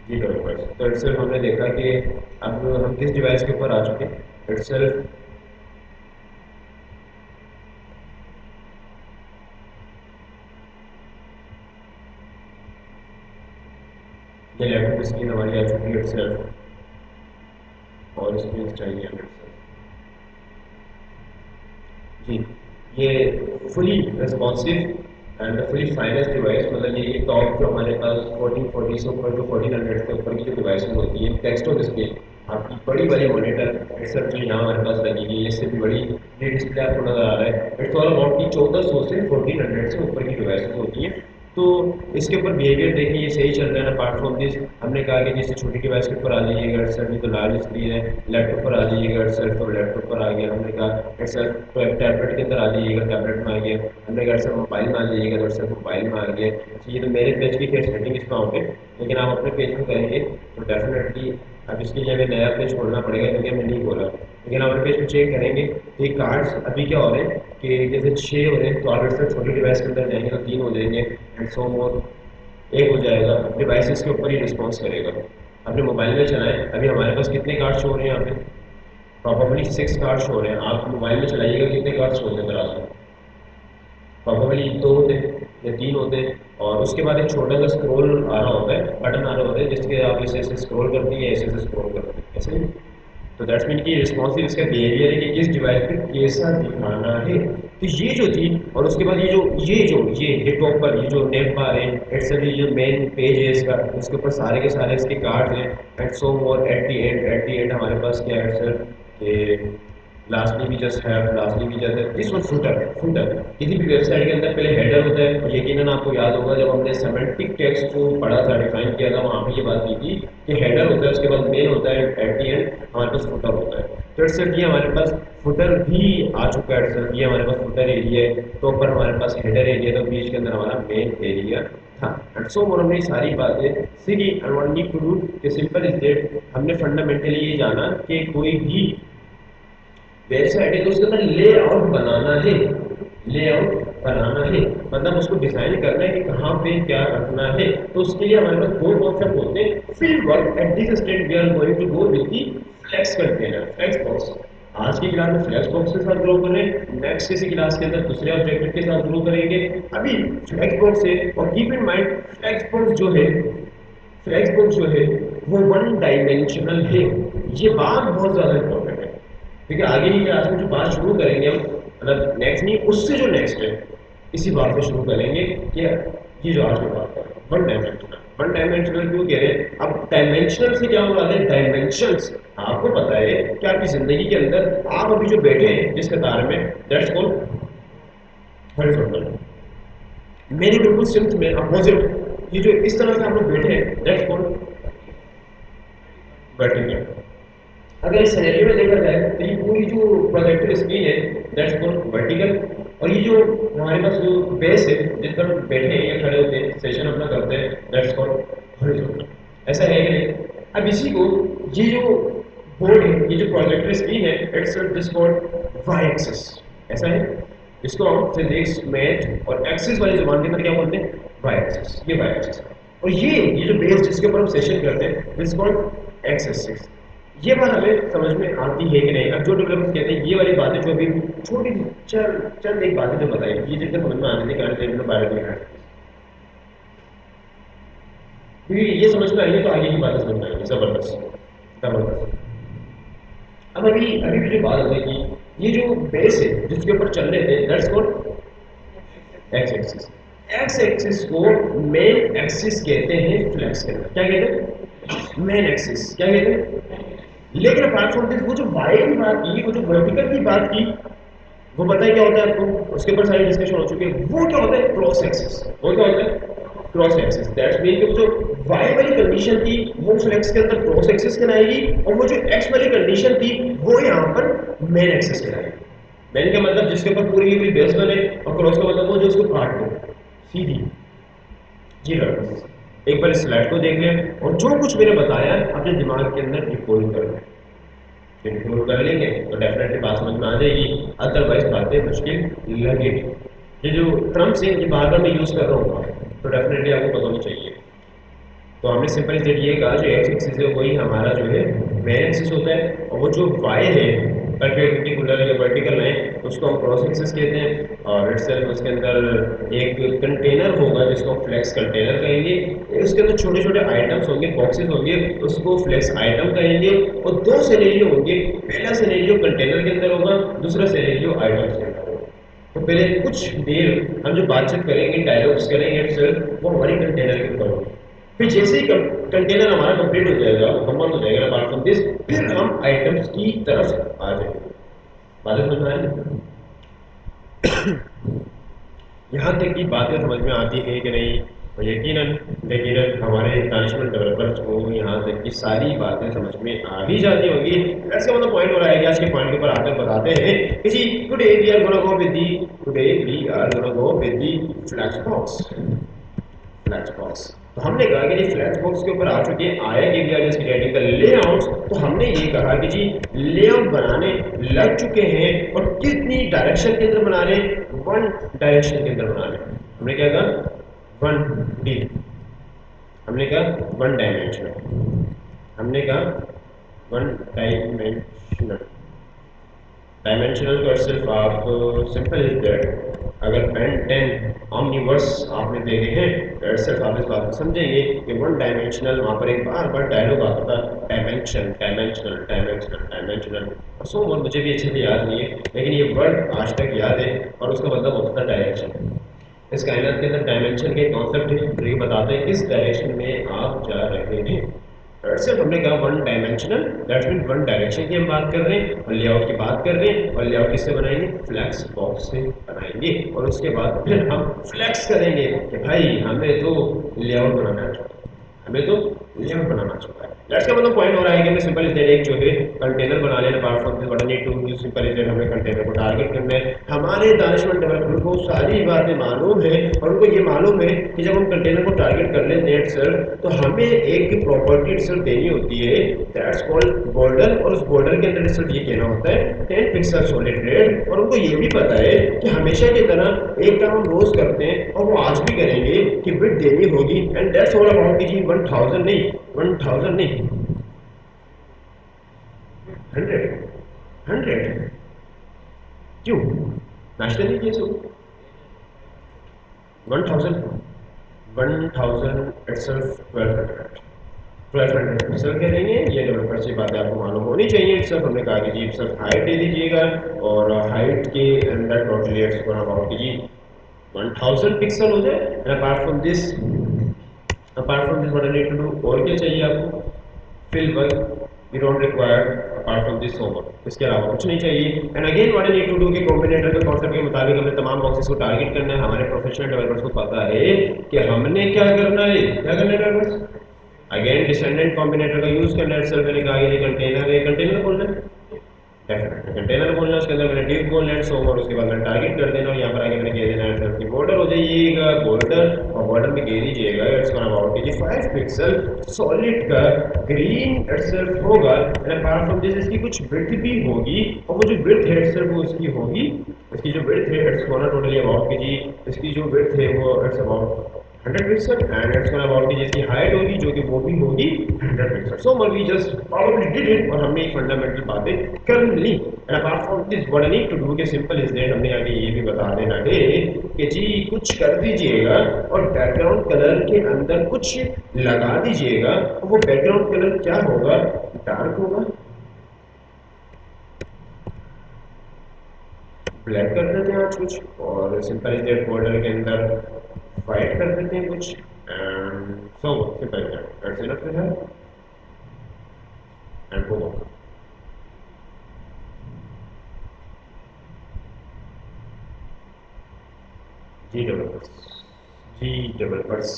जी डेवलपर्स तो इटसेल्फ हमने देखा कि अब हम किस डिवाइस के ऊपर आ चुके हैं। इटसेल्फ ये लैपटॉप स्क्रीन हमारी आ चुकी है इटसेल्फ और स्क्रीन चाहिए हमें itself। जी ये fully responsive and fully finance device, मतलब ये टॉप जो हमारे पास 1440 से ऊपर जो 1400 से ऊपर की जो डिवाइसेस होती हैं टेक्स्ट ऑफ स्क्रीन, आपकी बड़ी वाली मॉनिटर सब जो यहाँ हमारे पास लगी हुई है, इससे भी बड़ी ये डिस्प्ले आपको नजर आ रहा है। इट्स ऑल अबाउट की 1400 से 1400 से ऊपर की डिवाइसेस होती हैं तो इसके ऊपर बिहेवियर देखिए ये सही चल रहा है। अपार्ट फ्रॉम दिस हमने कहा कि जैसे छोटी डिवाइस के ऊपर आ जाइएगा सर, नहीं तो लार्ज स्क्रीन है, लैपटॉप पर आ जाइएगा सर, तो लैपटॉप पर आ गया। हमने कहा सर टैबलेट के अंदर आ जाइएगा, टैबलेट में आ गया। हमने कहा सर मोबाइल में आ जाइएगा तो सर मोबाइल में आ गया। तो ये तो मेरे पेज की क्या सेटिंग इसमें होंगे, लेकिन आप अपने पेज में करेंगे तो डेफिनेटली अब इसके लिए हमें नया पेज खोलना पड़ेगा, क्योंकि हमने नहीं खोला। लेकिन आप पेज में चेक करेंगे तो ये कार्ड्स अभी क्या हो रहे हैं कि जैसे 6 हो रहे हैं, तो ऑलरेडी सर छोटी डिवाइस के अंदर जाएंगे तो 3 हो जाएंगे एंड सो मोर, एक हो जाएगा। डिवाइसेस के ऊपर ही रिस्पॉन्स करेगा। अपने मोबाइल में चलाएं, अभी हमारे पास कितने कार्ड शो हो रहे हैं यहाँ पे, प्रॉबेबली 6 कार्ड शो हो रहे हैं। आप मोबाइल में चलाइएगा कितने कार्ड शो होते हैं दरअसल, प्रॉबेबली 2 होते हैं या 3 होते हैं। और उसके बाद एक छोटा सा स्क्रॉल आ रहा होता है, बटन आ रहा होता है, जिसके आप ऐसे ऐसे स्क्रॉल करते हैं, ऐसे ऐसे स्क्रॉल करते हैं ऐसे ही। तो दैट्स मीन कि रिस्पॉन्सिव इसका बिहेवियर है कि किस डिवाइस पे कैसा दिखाना है। तो ये जो थी, और उसके बाद ये टॉप पर ये जो नेम बार है, इट्स ये जो मेन पेज है इसका, उसके ऊपर सारे के सारे इसके कार्ड हैं and so more. At the end हमारे पास क्या है सर कि lastly we just have, lastly we just have this one footer. Footer किसी भी वेबसाइट के अंदर पहले हेडर होता है, और यकीनन आपको याद होगा जब हमने सेमेंटिक टेक्स्ट को पढ़ा था, डिफाइन किया था, वहाँ पे ये बात की थी कि हेडर होता है, उसके बाद मेन होता है, एट द एंड हमारे पास फुटर होता है। तो इट्स ये हमारे पास फुटर भी आ चुका है। सर ये हमारे पास फुटर एरिया है, तो ऊपर हमारे पास हेडर एरिया, तो बीच के अंदर हमारा मेन एरिया था। एंड सो मोर हमने सारी बातें सीखी। And one need to do कि सिंपल इज दैट, हमने फंडामेंटली ये जाना कि कोई भी वेबसाइट है तो उसके अंदर लेआउट बनाना है। लेआउट बनाना है मतलब उसको डिजाइन करना है कि कहाँ पे क्या रखना है। तो उसके लिए हमारे पास दो कॉन्सेप्ट होते हैं field work. At this state we are going to go with the flex container, flex box. आज की क्लास में फ्लेक्स बॉक्स के साथ ग्रो कर रहे हैं, नेक्स्ट किसी क्लास के अंदर दूसरे ऑब्जेक्टिव के साथ ग्रो करेंगे। अभी फ्लेक्स बॉक्स है, और keep in mind flex box जो है, फ्लेक्स बॉक्स जो है वो वन डायमेंशनल है। ये बात बहुत ज्यादा इंपॉर्टेंट है, क्योंकि आगे की क्लास में जो बात शुरू करेंगे हम, मतलब नेक्स्ट नहीं उससे जो नेक्स्ट है, इसी बात से शुरू करेंगे कि ये जो आज की बात है वन डायमेंशनल। वन डायमेंशनल क्यों कह रहे हैं, अब डायमेंशनल से क्या मुराद है, डायमेंशंस। आपको पता है कि आपकी जिंदगी के अंदर आप अभी जो बैठे हैं जिस कतार में, दैट्स कॉल्ड हॉरिजॉन्टल। मेरी बिल्कुल सिम्थ में अपोजिट, ये जो इस तरह से हम लोग बैठे हैं, दैट्स कॉल्ड वर्टिकल। अगर इस सिनेरियो में देखा जाए तो ये पूरी जो प्रोजेक्टर स्क्रीन है, दैट्स कॉल्ड वर्टिकल। और ये जो हमारे पास जो बेस है जिस पर हम बैठे हैं या खड़े होते हैं, सेशन अपना करते हैं, दैट्स कॉल्ड हॉरिजॉन्टल। ऐसा है कि नहीं। अब इसी को, ये जो बोर्ड है, ये जो प्रोजेक्टर स्क्रीन है, it's this called Y axis. ऐसा है, इसको हम फिजिक्स मैथ और एक्सिस वाली जुबान के अंदर क्या बोलते हैं, वाई एक्सिस। ये वाई एक्सिस। और ये जो बेस जिसके ऊपर हम सेशन करते हैं, दिस कॉल्ड एक्स एक्सिस। ये बात हमें समझ में आती है कि नहीं। अब जो डेवलपर्स कहते हैं ये वाली बातें जो अभी छोटी सी चल चंद एक बातें जो बताई, ये जितने समझ में आने के कारण बारे में, क्योंकि ये समझ में आएंगे तो आगे की बातें समझ में आएंगी। जबरदस्त, जबरदस्त। अब अभी अभी भी जो बात होगी, ये जो बेस है जिसके ऊपर चल रहे थे, that's called x axis. X axis को मेन एक्सिस कहते हैं फ्लेक्स के अंदर। क्या कहते हैं, मेन एक्सिस। क्या कहते हैं, लेकिन अपार्ट फ्रॉम दिस वो जो वाई की बात की, वो जो वर्टिकल की बात की, वो पता है क्या होता है आपको, उसके ऊपर सारी डिस्कशन हो चुकी है। वो क्या होता है, क्रॉस एक्सिस। वो क्या होता है, क्रॉस एक्सिस। दैट्स मीन कि जो वाई वाली कंडीशन थी वो फ्लेक्स के अंदर क्रॉस एक्सिस कहलाएगी, और वो जो एक्स वाली कंडीशन थी वो यहाँ पर मेन एक्सिस कहलाएगी। मेन का मतलब जिसके ऊपर पूरी की पूरी बेस बने, और क्रॉस का मतलब वो जो उसको काट दो सीधी। जी रहा, एक बार इस स्लाइड को देख लें और जो कुछ मैंने बताया अपने दिमाग के अंदर रिकॉल कर लें। इंक्लूड कर लेंगे तो डेफिनेटली बात समझ में आ जाएगी, अदरवाइज बातें मुश्किल लगेगी। ये जो टर्म्स हैं ये बार बार मैं यूज़ कर रहा हूँ, तो डेफिनेटली आपको पता होनी चाहिए। तो हमने सिंपल इज ये कहा जो एक्स एक्सिस है वही हमारा जो है मेन एक्सिस होता है, और वो जो वाई है परपेंडिकुलर या वर्टिकल लाइन, उसको हम क्रॉस एक्सिस कहते हैं। और इटसेल्फ उसके अंदर एक कंटेनर होगा जिसको हम फ्लेक्स कंटेनर कहेंगे। उसके अंदर छोटे छोटे आइटम्स होंगे, बॉक्सेस होंगे, उसको फ्लेक्स आइटम कहेंगे। और दो सिनेरियो होंगे, पहला सिनेरियो कंटेनर के अंदर होगा, दूसरा सिनेरियो आइटम्स के अंदर होगा। तो पहले कुछ देर हम जो बातचीत करेंगे, डायलॉग्स करेंगे इटसेल्फ, वो हमारी कंटेनर के ऊपर होगी। फिर जैसे ही कंटेनर हमारा कंप्लीट हो जाएगा, मुकम्मल हो जाएगा अपार्ट फ्रॉम दिस, फिर हम आइटम्स की तरफ आ जाएंगे। बातें समझ में आ रही है? यहाँ तक की बातें समझ में आती हैं कि नहीं? और यकीनन यकीनन हमारे दानिशमंद डेवलपर्स को यहाँ तक की सारी बातें समझ में आ ही जाती होंगी। ऐसे मतलब पॉइंट हो रहा है कि आज के पॉइंट के ऊपर आकर बताते हैं कि जी today we are gonna go with the today we are gonna go with the flex box. Flex box तो हमने कहा कि जी फ्लैक्स बॉक्स के ऊपर आ चुके हैं, आया कि we are just getting the layouts. तो हमने ये कहा कि जी लेआउट बनाने लग चुके हैं और कितनी डायरेक्शन के अंदर बना रहे हैं? वन डायरेक्शन के अंदर बना रहे हैं। हमने क्या कहा? One D. हमने कहा वन डायमेंशनल। हमने कहा वन डायमेंशनल। डायमेंशनल को सिर्फ आप सिंपल इज दैट, अगर पेन 10 ऑमनिवर्स आपने देखे हैं तो सिर्फ आप इस बात को समझेंगे कि वन डायमेंशनल, वहाँ पर एक बार बार डायलॉग आता था, डायमेंशन डायमेंशनल डायमेंशनल डायमेंशनल। और सो और मुझे भी अच्छे से याद नहीं है, लेकिन ये वर्ड आज तक याद है और उसका मतलब होता था डायरेक्शन। इस कायनात के अंदर डायमेंशन के कॉन्सेप्ट है जो ये बताते हैं किस डायरेक्शन में आप जा रहे हैं। सिर्फ हमने कहा one dimensional, that mean one direction की हम बात कर रहे हैं और लेआउट की बात कर रहे हैं। और लेआउट किससे बनाएंगे? फ्लैक्स बॉक्स से बनाएंगे। और उसके बाद फिर हम फ्लैक्स करेंगे कि भाई हमें तो लेआउट बनाना है, हमें तो लेआउट बनाना चाहिए। लेट्स का मतलब पॉइंट हो रहा है कि हमें सिंपल इज दैट एक जो है कंटेनर बना लेना। Apart from this what I need to do simple is that हमें कंटेनर को टारगेट करना है। हमारे दानिशमंद डेवलपर को सारी बातें मालूम है और उनको ये मालूम है कि जब हम कंटेनर को टारगेट कर लेते हैं इटसेल्फ तो हमें एक प्रॉपर्टी इटसेल्फ देनी होती है, दैट्स कॉल्ड बॉर्डर। और उस बॉर्डर के अंदर इटसेल्फ ये कहना होता है 10 पिक्सल सॉलिड रेड। और उनको ये भी पता है कि हमेशा की तरह एक काम हम रोज करते हैं और वो आज भी करेंगे कि विड्थ देनी होगी एंड दैट्स ऑल अबाउट की जी 1000 नहीं, 1000 नहीं, 100। 100 क्यों? नाश्ता नहीं किया सुबह? 1000, 1000 इटसेल्फ 1200। 1200 पिक्सल करेंगे। ये डेवलपर से बातें आपको मालूम होनी चाहिए। इटसेल्फ हमने कहा कि जी इटसेल्फ हाइट दे दीजिएगा और हाइट के अंदर टोटली इट्स गोना अबाउट की जी 1000 पिक्सल हो जाए। And apart from this what I need to do, और क्या चाहिए आपको? Fill work you don't require apart from this homework, इसके अलावा कुछ नहीं चाहिए। And again what I need to do कि कॉम्बिनेटर के कॉन्सेप्ट के मुताबिक हमें तमाम बॉक्सेस को टारगेट करना है। हमारे प्रोफेशनल डेवलपर्स को पता है कि हमने क्या करना है, क्या करना है डेवलपर्स? अगेन डिसेंडेंट कॉम्बिनेटर का यूज करना है। सर मैंने कहा ये कंटेनर है, कंटेनर बोलना है डेफिनेटली, कंटेनर बोलना है, उसके अंदर मैंने डिव बोलना है, सो और उसके बाद मैंने टारगेट कर देना और यहाँ पर आगे मैंने कह देना है सर की बॉर्डर हो जाइएगा, बॉर्डर। और बॉर्डर में कह दीजिएगा इट्स गोना अबाउट की 5 पिक्सल सॉलिड का ग्रीन इटसेल्फ होगा। एंड अपार्ट फ्रॉम दिस इसकी कुछ विड्थ भी होगी और वो जो विड्थ है इटसेल्फ वो इसकी होगी, इसकी जो विड्थ है इट्स गोना टोटली अबाउट की जी, इसकी जो विड्थ है वो it's about 100 pixel and it's gonna about की जिसकी हाइट होगी जो कि वो भी होगी 100 pixel. So we just probably did it और हमने एक फंडामेंटल बातें कर ली। And apart from this what I need to do के सिंपल इज दैट हमने आगे ये भी बता देना है कि जी कुछ कर दीजिएगा और बैकग्राउंड कलर के अंदर कुछ लगा दीजिएगा और वो बैकग्राउंड कलर क्या होगा? डार्क होगा। ब्लैक कर देते हैं आज कुछ और सिंपल इज दैट बॉर्डर के अंदर वाइट कर देते हैं कुछ and so simple is that that's enough to have and go. जी डेवलपर्स, जी डेवलपर्स,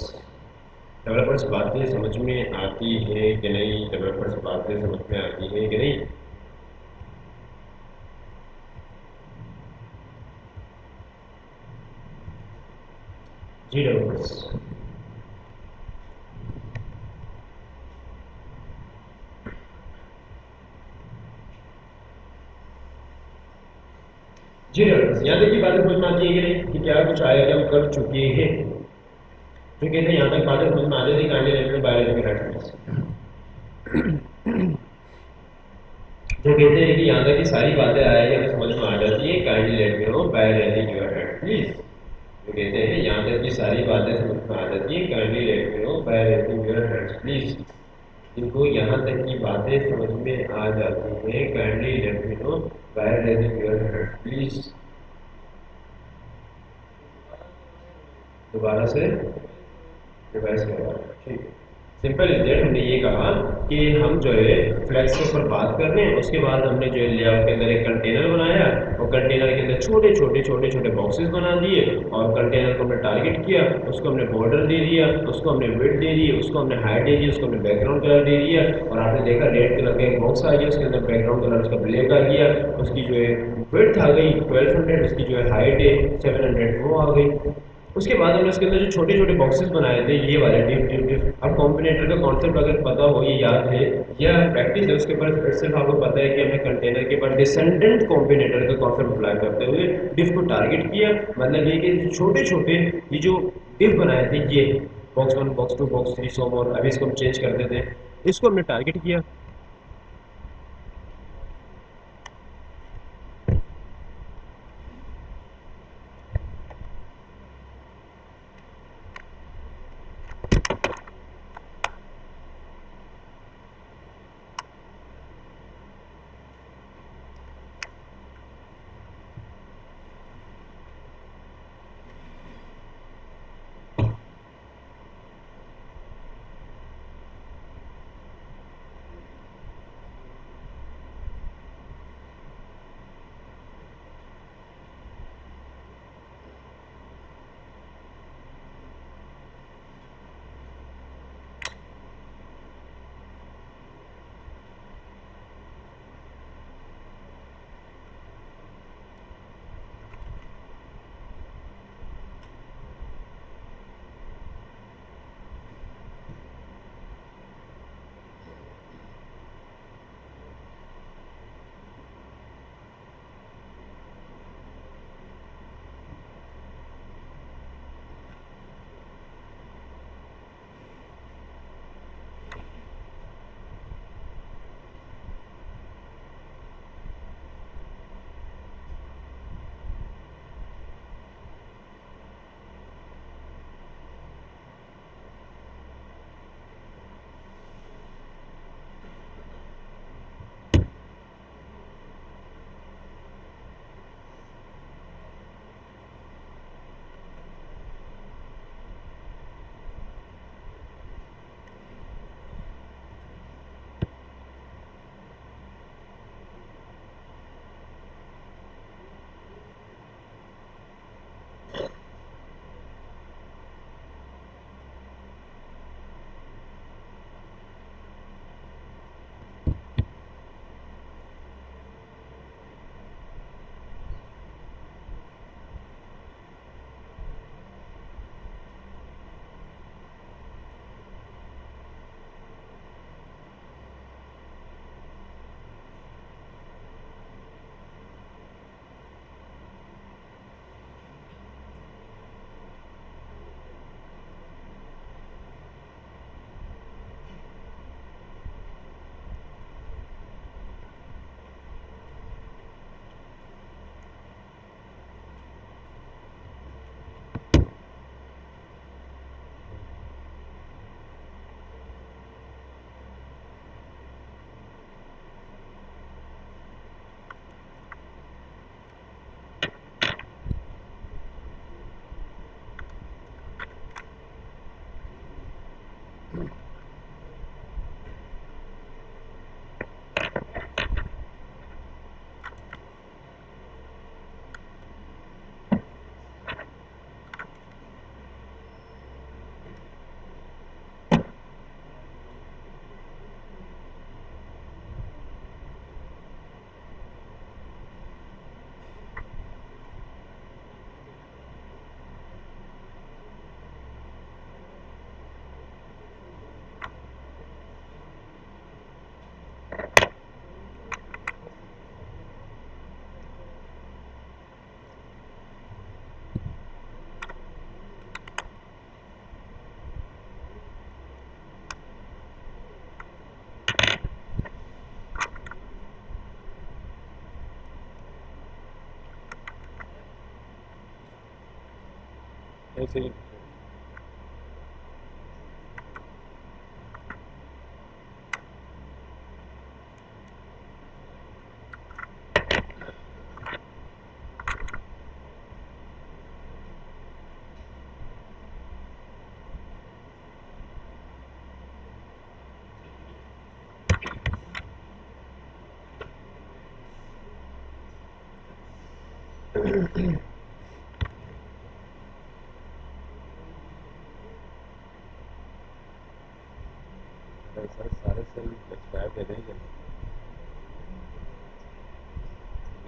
डेवलपर्स बातें समझ में आती है कि नहीं? डेवलपर्स बातें समझ में आती है कि नहीं? जी डेवलपर्स, जी डेवलपर्स यहाँ तक की बातें समझ में आती है कि नहीं कि क्या कुछ आया कि हम कर चुके हैं? तो कहते हैं यहाँ तक बातें समझ में आ जाती है काइंडली लेट मी बायोलॉजी के हेड। जो कहते हैं कि यहाँ तक की सारी बातें आया कि हमें समझ में आ जाती है kindly let me know by raising your hand please. जो कहते हैं यहाँ तक की सारी बातें समझ में आ जाती है kindly let me know by raising your hands please. जिनको यहाँ तक की बातें समझ में आ जाती हैं kindly let me know by raising your hands please. दोबारा से रिवाइज करवा, ठीक है। सिंपल इज दैट, हमने ये कहा कि हम जो है फ्लेक्स के ऊपर बात कर रहे हैं, उसके बाद हमने जो है लेआउट के अंदर एक कंटेनर बनाया और कंटेनर के अंदर छोटे छोटे बॉक्सेस बना दिए और कंटेनर को हमने टारगेट किया, उसको हमने बॉर्डर दे दिया, उसको हमने विड्थ दे दी, उसको हमने हाइट दे दी, उसको हमने बैकग्राउंड कलर दे दिया और आपने देखा रेड कलर का एक बॉक्स आ गया, उसके अंदर बैकग्राउंड कलर उसका ब्लैक आ गया, उसकी जो है विड्थ आ गई 1200, उसकी जो है हाइट है 700 वो आ गई। उसके बाद हमने उसके अंदर जो छोटे छोटे बॉक्सेस बनाए थे ये वाले डिफ डिफ डिफ। अब कॉम्बिनेटर का कॉन्सेप्ट अगर पता हो, ये याद है या प्रैक्टिस है, उसके ऊपर सिर्फ आपको पता है कि हमने कंटेनर के ऊपर डिसेंडेंट कॉम्बिनेटर का कॉन्सेप्ट अप्लाई करते हुए डिफ को टारगेट किया। मतलब ये कि छोटे छोटे ये जो डिफ बनाए थे, ये box one box two box three so और अभी इसको हम चेंज करते थे, इसको हमने टारगेट किया। ऐसे ही सर सारे सेल एक्सपायर दे देंगे,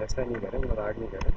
ऐसा नहीं करें, मजाक नहीं करें।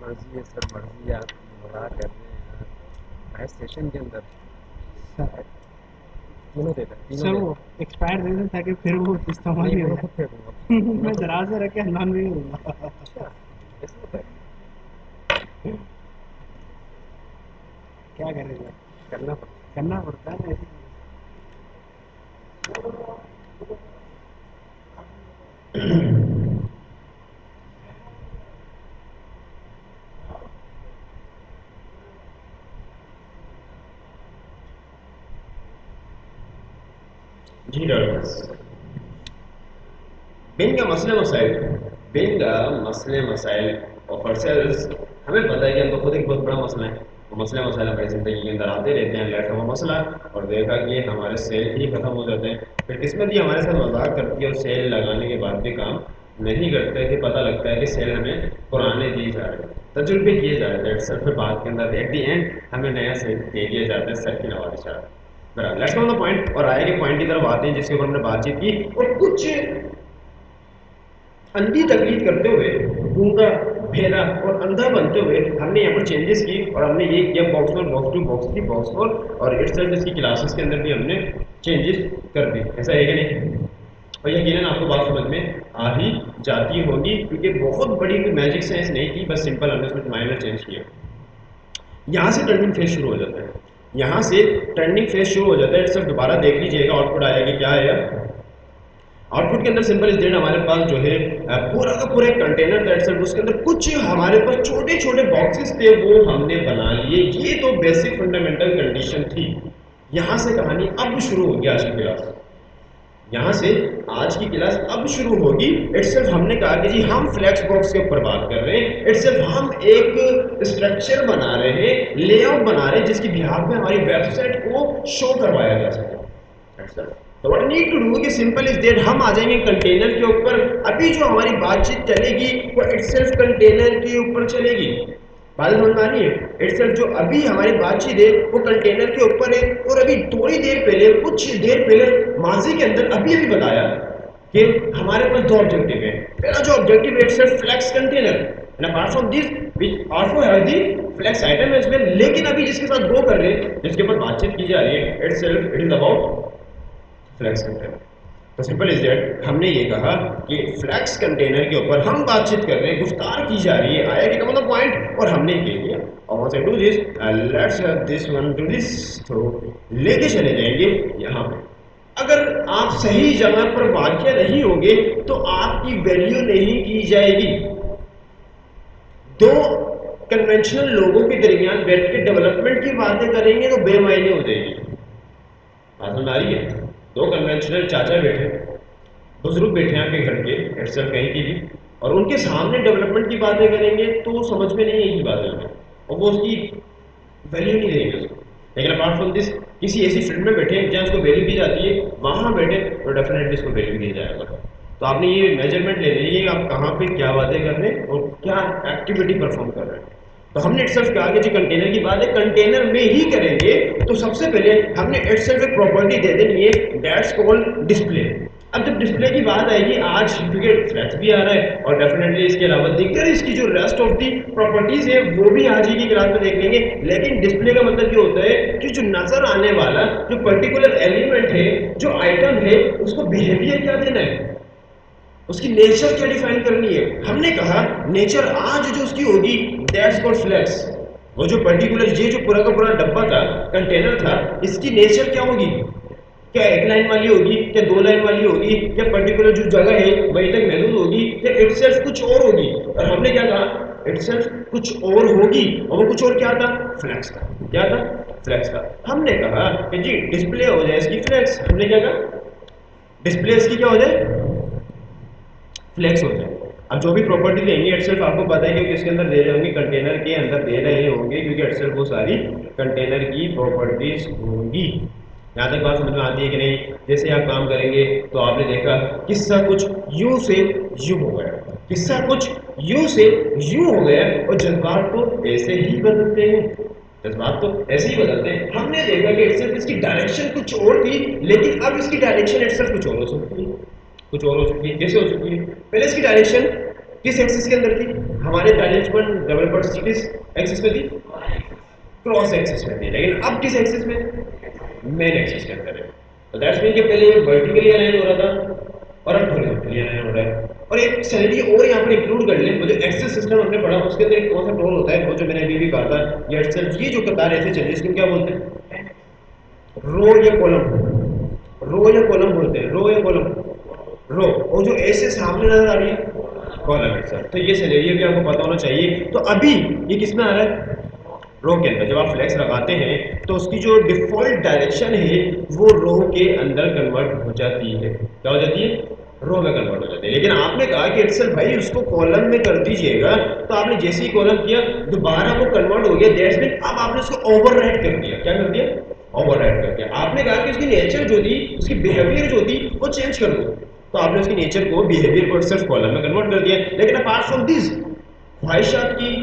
मर्जी है सर, मर्जी है, आप मजाक कर रहे हैं यार, मैच सेशन के अंदर सर तीनों देता है, तीनों सर वो देता एक्सपायर दे दें ताकि फिर वो है। इस्तेमाल नहीं, ही मैं हो तो खुद दे दूंगा, जाए। मैं मैं तो। दराज में रख के हलान भी दूंगा। अच्छा, ऐसा होता है। क्या करेगा, करना पड़ता करना पड़ता है ना। है। जी डॉक्टर, बिन का मसले मसाइल, बिन का मसले मसाइल और परसेल्स, हमें पता है कि हमको खुद एक बहुत बड़ा मसला है। वो मसले मसाइल हमारी ज़िंदगी के अंदर आते रहते हैं, लेट वो मसला, और देखा कि हमारे सेल ही खत्म हो जाते हैं। फिर किस्मत ही हमारे साथ मजाक करती है और सेल लगाने के बाद भी काम नहीं करते, कि पता लगता है कि सेल हमें पुराने दिए जा रहे हैं, तजुर्बे किए जा रहे हैं सर, फिर बात के अंदर एट दी एंड हमें नया सेल दे दिया जाता है सर की नवाज चाह। बराबर, let's go on the point, और आगे के पॉइंट की तरफ आते हैं जिसके ऊपर हमने बातचीत की। और कुछ अंधी तकलीफ करते हुए, गूंगा, भेदा और अंधा बनते हुए हमने यहाँ पर चेंजेस की, और हमने ये किया box one, box two, box three, box four, और इट्सल्फ इसकी क्लासेस के अंदर भी हमने चेंजेस कर दी। ऐसा है कि नहीं? और यकीनन आपको बात समझ में आ ही जाती होगी, क्योंकि बहुत बड़ी कोई मैजिक साइंस नहीं की, बस सिंपल हमने उसमें माइनर चेंज किया। यहाँ से टर्निंग फेज शुरू हो जाता है, यहाँ से टर्निंग फेज शुरू हो जाता है। सिर्फ दोबारा देख लीजिएगा आउटपुट आया कि क्या आया। आउटपुट के अंदर सिंपल इज दैट हमारे पास जो है पूरा का पूरा एक कंटेनर दैट्स इट, उसके अंदर कुछ हमारे पास छोटे छोटे बॉक्सेस थे, वो हमने बना लिए। ये तो बेसिक फंडामेंटल कंडीशन थी। यहां से कहानी अब शुरू होगी आज की क्लास। यहाँ से आज की क्लास अब शुरू होगी। इट्सल्फ हमने कहा कि जी हम फ्लैक्स बॉक्स के ऊपर बात कर रहे हैं। इट्सल्फ हम एक स्ट्रक्चर बना रहे हैं, लेआउट बना रहे हैं, जिसकी बिहाफ में हमारी वेबसाइट को शो करवाया जा सके। तो व्हाट नीड टू डू कि सिंपल इज दैट हम आ जाएंगे कंटेनर के ऊपर। अभी जो हमारी बातचीत चलेगी वो इटसेल्फ कंटेनर के ऊपर चलेगी। बात समझ में आ रही है? इटसेल्फ जो अभी हमारी बातचीत है वो कंटेनर के ऊपर है। और अभी थोड़ी देर पहले, कुछ देर पहले माजी के अंदर अभी अभी बताया कि हमारे पास दो ऑब्जेक्टिव है। पहला जो ऑब्जेक्टिव है itself flex container, and apart from this which also have the flex item as well. लेकिन अभी जिसके साथ गो कर रहे हैं, जिसके ऊपर बातचीत की जा रही है, itself it is about flex container. तो सिंपल इज दैट हमने ये कहा कि फ्लैक्स कंटेनर के ऊपर हम बातचीत कर रहे हैं, गुफ्तार की जा रही है, आया कि मतलब पॉइंट, और हमने ये लिया। और वहां से do this, let's have this one two this, तो लेके चले जाएंगे यहाँ पे। अगर आप सही जगह पर वाक़या नहीं होंगे तो आपकी वैल्यू नहीं की जाएगी। दो कन्वेंशनल लोगों के दरमियान बैठ के डेवलपमेंट की बातें करेंगे तो बेमायने हो जाएगी। बात समझ आ रही है? दो कन्वेंशनल चाचा बैठे, बुजुर्ग बैठे हैं आपके घर के एक्सर कहीं की भी, और उनके सामने डेवलपमेंट की बातें करेंगे तो समझ में नहीं आएगी बातें उन्हें, और वो उसकी वैल्यू नहीं देंगे उसको। लेकिन अपार्ट फ्रॉम दिस किसी ऐसी फील्ड में बैठे जहाँ उसको वैल्यू दी जाती है, वहाँ बैठे तो डेफिनेटली उसको वैल्यू दिया जाएगा। तो आपने ये मेजरमेंट ले ली है आप कहाँ पे क्या बातें कर रहे हैं और क्या एक्टिविटी परफॉर्म कर रहे हैं। तो हमने इटसेल्फ कहा कि जो कंटेनर की बात है कंटेनर में ही करेंगे। तो सबसे पहले हमने इटसेल्फ एक प्रॉपर्टी दे देनी है, दैट्स कॉल्ड डिस्प्ले। अब जब डिस्प्ले की बात आएगी आज, क्योंकि फ्लैक्स भी आ रहा है और डेफिनेटली इसके अलावा दिक्कत इसकी जो रेस्ट ऑफ दी प्रॉपर्टीज है वो भी आज ही की क्लास में देख लेंगे। लेकिन डिस्प्ले का मतलब ये होता है कि जो नजर आने वाला जो पर्टिकुलर एलिमेंट है, जो आइटम है, उसको बिहेवियर क्या देना है, उसकी नेचर क्या डिफाइन करनी है। हमने कहा नेचर आज जो उसकी होगी दैट्स कॉल्ड फ्लैक्स। वो जो पर्टिकुलर ये जो पूरा का पूरा डब्बा था, कंटेनर था, इसकी नेचर क्या होगी, क्या एक लाइन वाली होगी, क्या दो लाइन वाली होगी, क्या पर्टिकुलर जो जगह है वहीं तक महदूद होगी, या इटसेल्फ कुछ और होगी। और हमने क्या कहा इटसेल्फ कुछ और होगी, और वो कुछ और क्या था, फ्लैक्स था। क्या था, फ्लैक्स था। हमने कहा कि जी डिस्प्ले हो जाए इसकी फ्लैक्स। हमने क्या कहा डिस्प्ले इसकी क्या हो जाए, फ्लेक्स होता है। अब जो भी प्रॉपर्टी लेंगे एटसेल्फ आपको पता है कि किसके अंदर दे रहे होंगे, कंटेनर के अंदर दे रहे होंगे, क्योंकि एटसेल्फ वो सारी कंटेनर की प्रॉपर्टीज होंगी। यहाँ तक बात समझ में आती है कि नहीं? जैसे आप काम करेंगे तो आपने देखा किस्सा कुछ यू से यू हो गया, किस्सा कुछ यू से यू हो गया, और जज्बात तो ऐसे ही बदलते हैं, जज्बात तो ऐसे ही बदलते हैं। हमने देखा कि इटसेल्फ इसकी डायरेक्शन कुछ और थी, लेकिन अब इसकी डायरेक्शन इटसेल्फ कुछ और हो सकती है, कुछ और हो चुकी है। कैसे हो चुकी है? पहले इसकी डायरेक्शन किस एक्सिस के अंदर थी, हमारे ट्रांसफर डेवलपर्स की किस एक्सिस में थी, क्रॉस एक्सिस में थी। लेकिन अब किस एक्सिस में, मेन एक्सिस के अंदर है। तो दैट्स मीन कि पहले ये वर्टिकली अलाइन हो रहा था और अब हॉरिजॉन्टली अलाइन हो रहा है। और एक सैलरी और यहाँ पर इंक्लूड कर ले, वो जो एक्सिस सिस्टम हमने पढ़ा उसके अंदर एक कौन सा टोन होता है, वो जो मैंने अभी भी कहा था, ये जो कतार ऐसे चल रही है इसको क्या बोलते हैं, रो या कॉलम, रो या कॉलम बोलते हैं, रो या कॉलम, रो। और जो ऐसे सामने नजर आ रही है कॉलम है सर। तो ये सिनेरियो भी आपको पता होना चाहिए। तो अभी ये किस में आ रहा है, रो के अंदर। जब आप फ्लेक्स लगाते हैं तो उसकी जो डिफॉल्ट डायरेक्शन है वो रो के अंदर कन्वर्ट हो जाती है। क्या हो जाती है, रो में कन्वर्ट हो जाती है। लेकिन आपने कहा कि इटसेल्फ भाई उसको कॉलम में कर दीजिएगा, तो आपने जैसे ही कॉलम किया दोबारा वो कन्वर्ट हो गया, दैट्स मीन अब आपने उसको ओवरराइड कर दिया। क्या कर दिया, ओवरराइड कर दिया। आपने कहा कि उसकी नेचर जो थी, उसकी बिहेवियर जो थी वो चेंज कर दो, तो आपने उसकी नेचर को, बिहेवियर को सिर्फ कॉलम में कन्वर्ट कर दिया। लेकिन अपार्ट फ्रॉम दिस ख्वाहिशात की